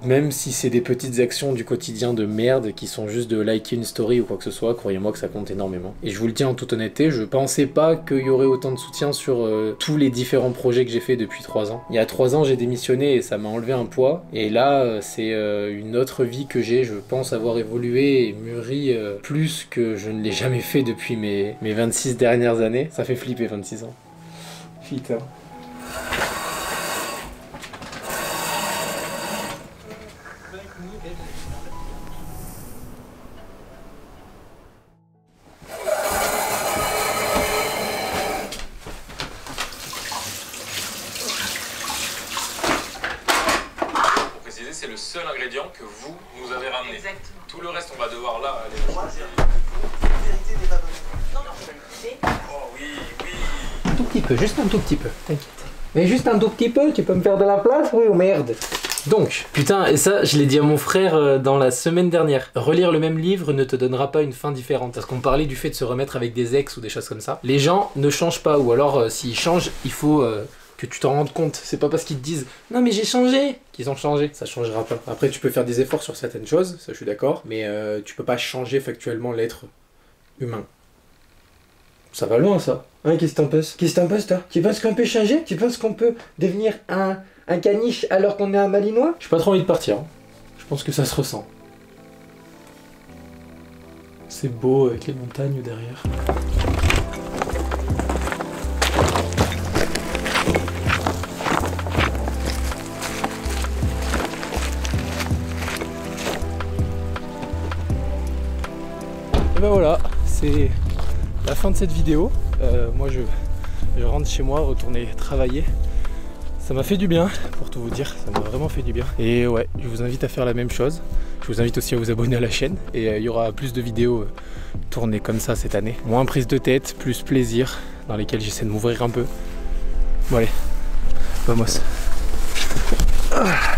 Speaker 1: même si c'est des petites actions du quotidien de merde qui sont juste de liker une story ou quoi que ce soit, croyez-moi que ça compte énormément. Et je vous le dis en toute honnêteté, je pensais pas qu'il y aurait autant de soutien sur tous les différents projets que j'ai fait depuis 3 ans. Il y a 3 ans, j'ai démissionné et ça m'a enlevé un poids. Et là, c'est une autre vie que j'ai. Je pense avoir évolué et mûri plus que je ne l'ai jamais fait depuis mes 26 dernières années. Ça fait flipper 26 ans. Putain.
Speaker 5: Pour préciser, c'est le seul ingrédient que vous nous avez ramené. Exactement. Tout le reste, on va devoir là aller le choisir.
Speaker 11: Oh oui, oui. Un tout petit peu, juste un tout petit peu, t'inquiète. Mais juste un tout petit peu, tu peux me faire de la place, oui ou merde?
Speaker 1: Donc, putain, et ça, je l'ai dit à mon frère dans la semaine dernière. Relire le même livre ne te donnera pas une fin différente. Parce qu'on parlait du fait de se remettre avec des ex ou des choses comme ça. Les gens ne changent pas, ou alors s'ils changent, il faut que tu t'en rendes compte. C'est pas parce qu'ils te disent « Non mais j'ai changé !» qu'ils ont changé. Ça changera pas. Après, tu peux faire des efforts sur certaines choses, ça je suis d'accord. Mais tu peux pas changer factuellement l'être humain. Ça va loin ça. Hein, qu'est-ce que t'en penses? Qu'est-ce que t'en penses toi? Tu penses qu'on peut changer? Tu penses qu'on peut devenir un caniche alors qu'on est un malinois? J'ai pas trop envie de partir. Hein. Je pense que ça se ressent. C'est beau avec les montagnes derrière. Et ben voilà, c'est la fin de cette vidéo. Moi je rentre chez moi, retourner travailler. Ça m'a fait du bien, pour tout vous dire, ça m'a vraiment fait du bien. Et ouais, je vous invite à faire la même chose. Je vous invite aussi à vous abonner à la chaîne. Et il y aura plus de vidéos tournées comme ça cette année. Moins prise de tête, plus plaisir, dans lesquelles j'essaie de m'ouvrir un peu. Bon allez, vamos. Ah.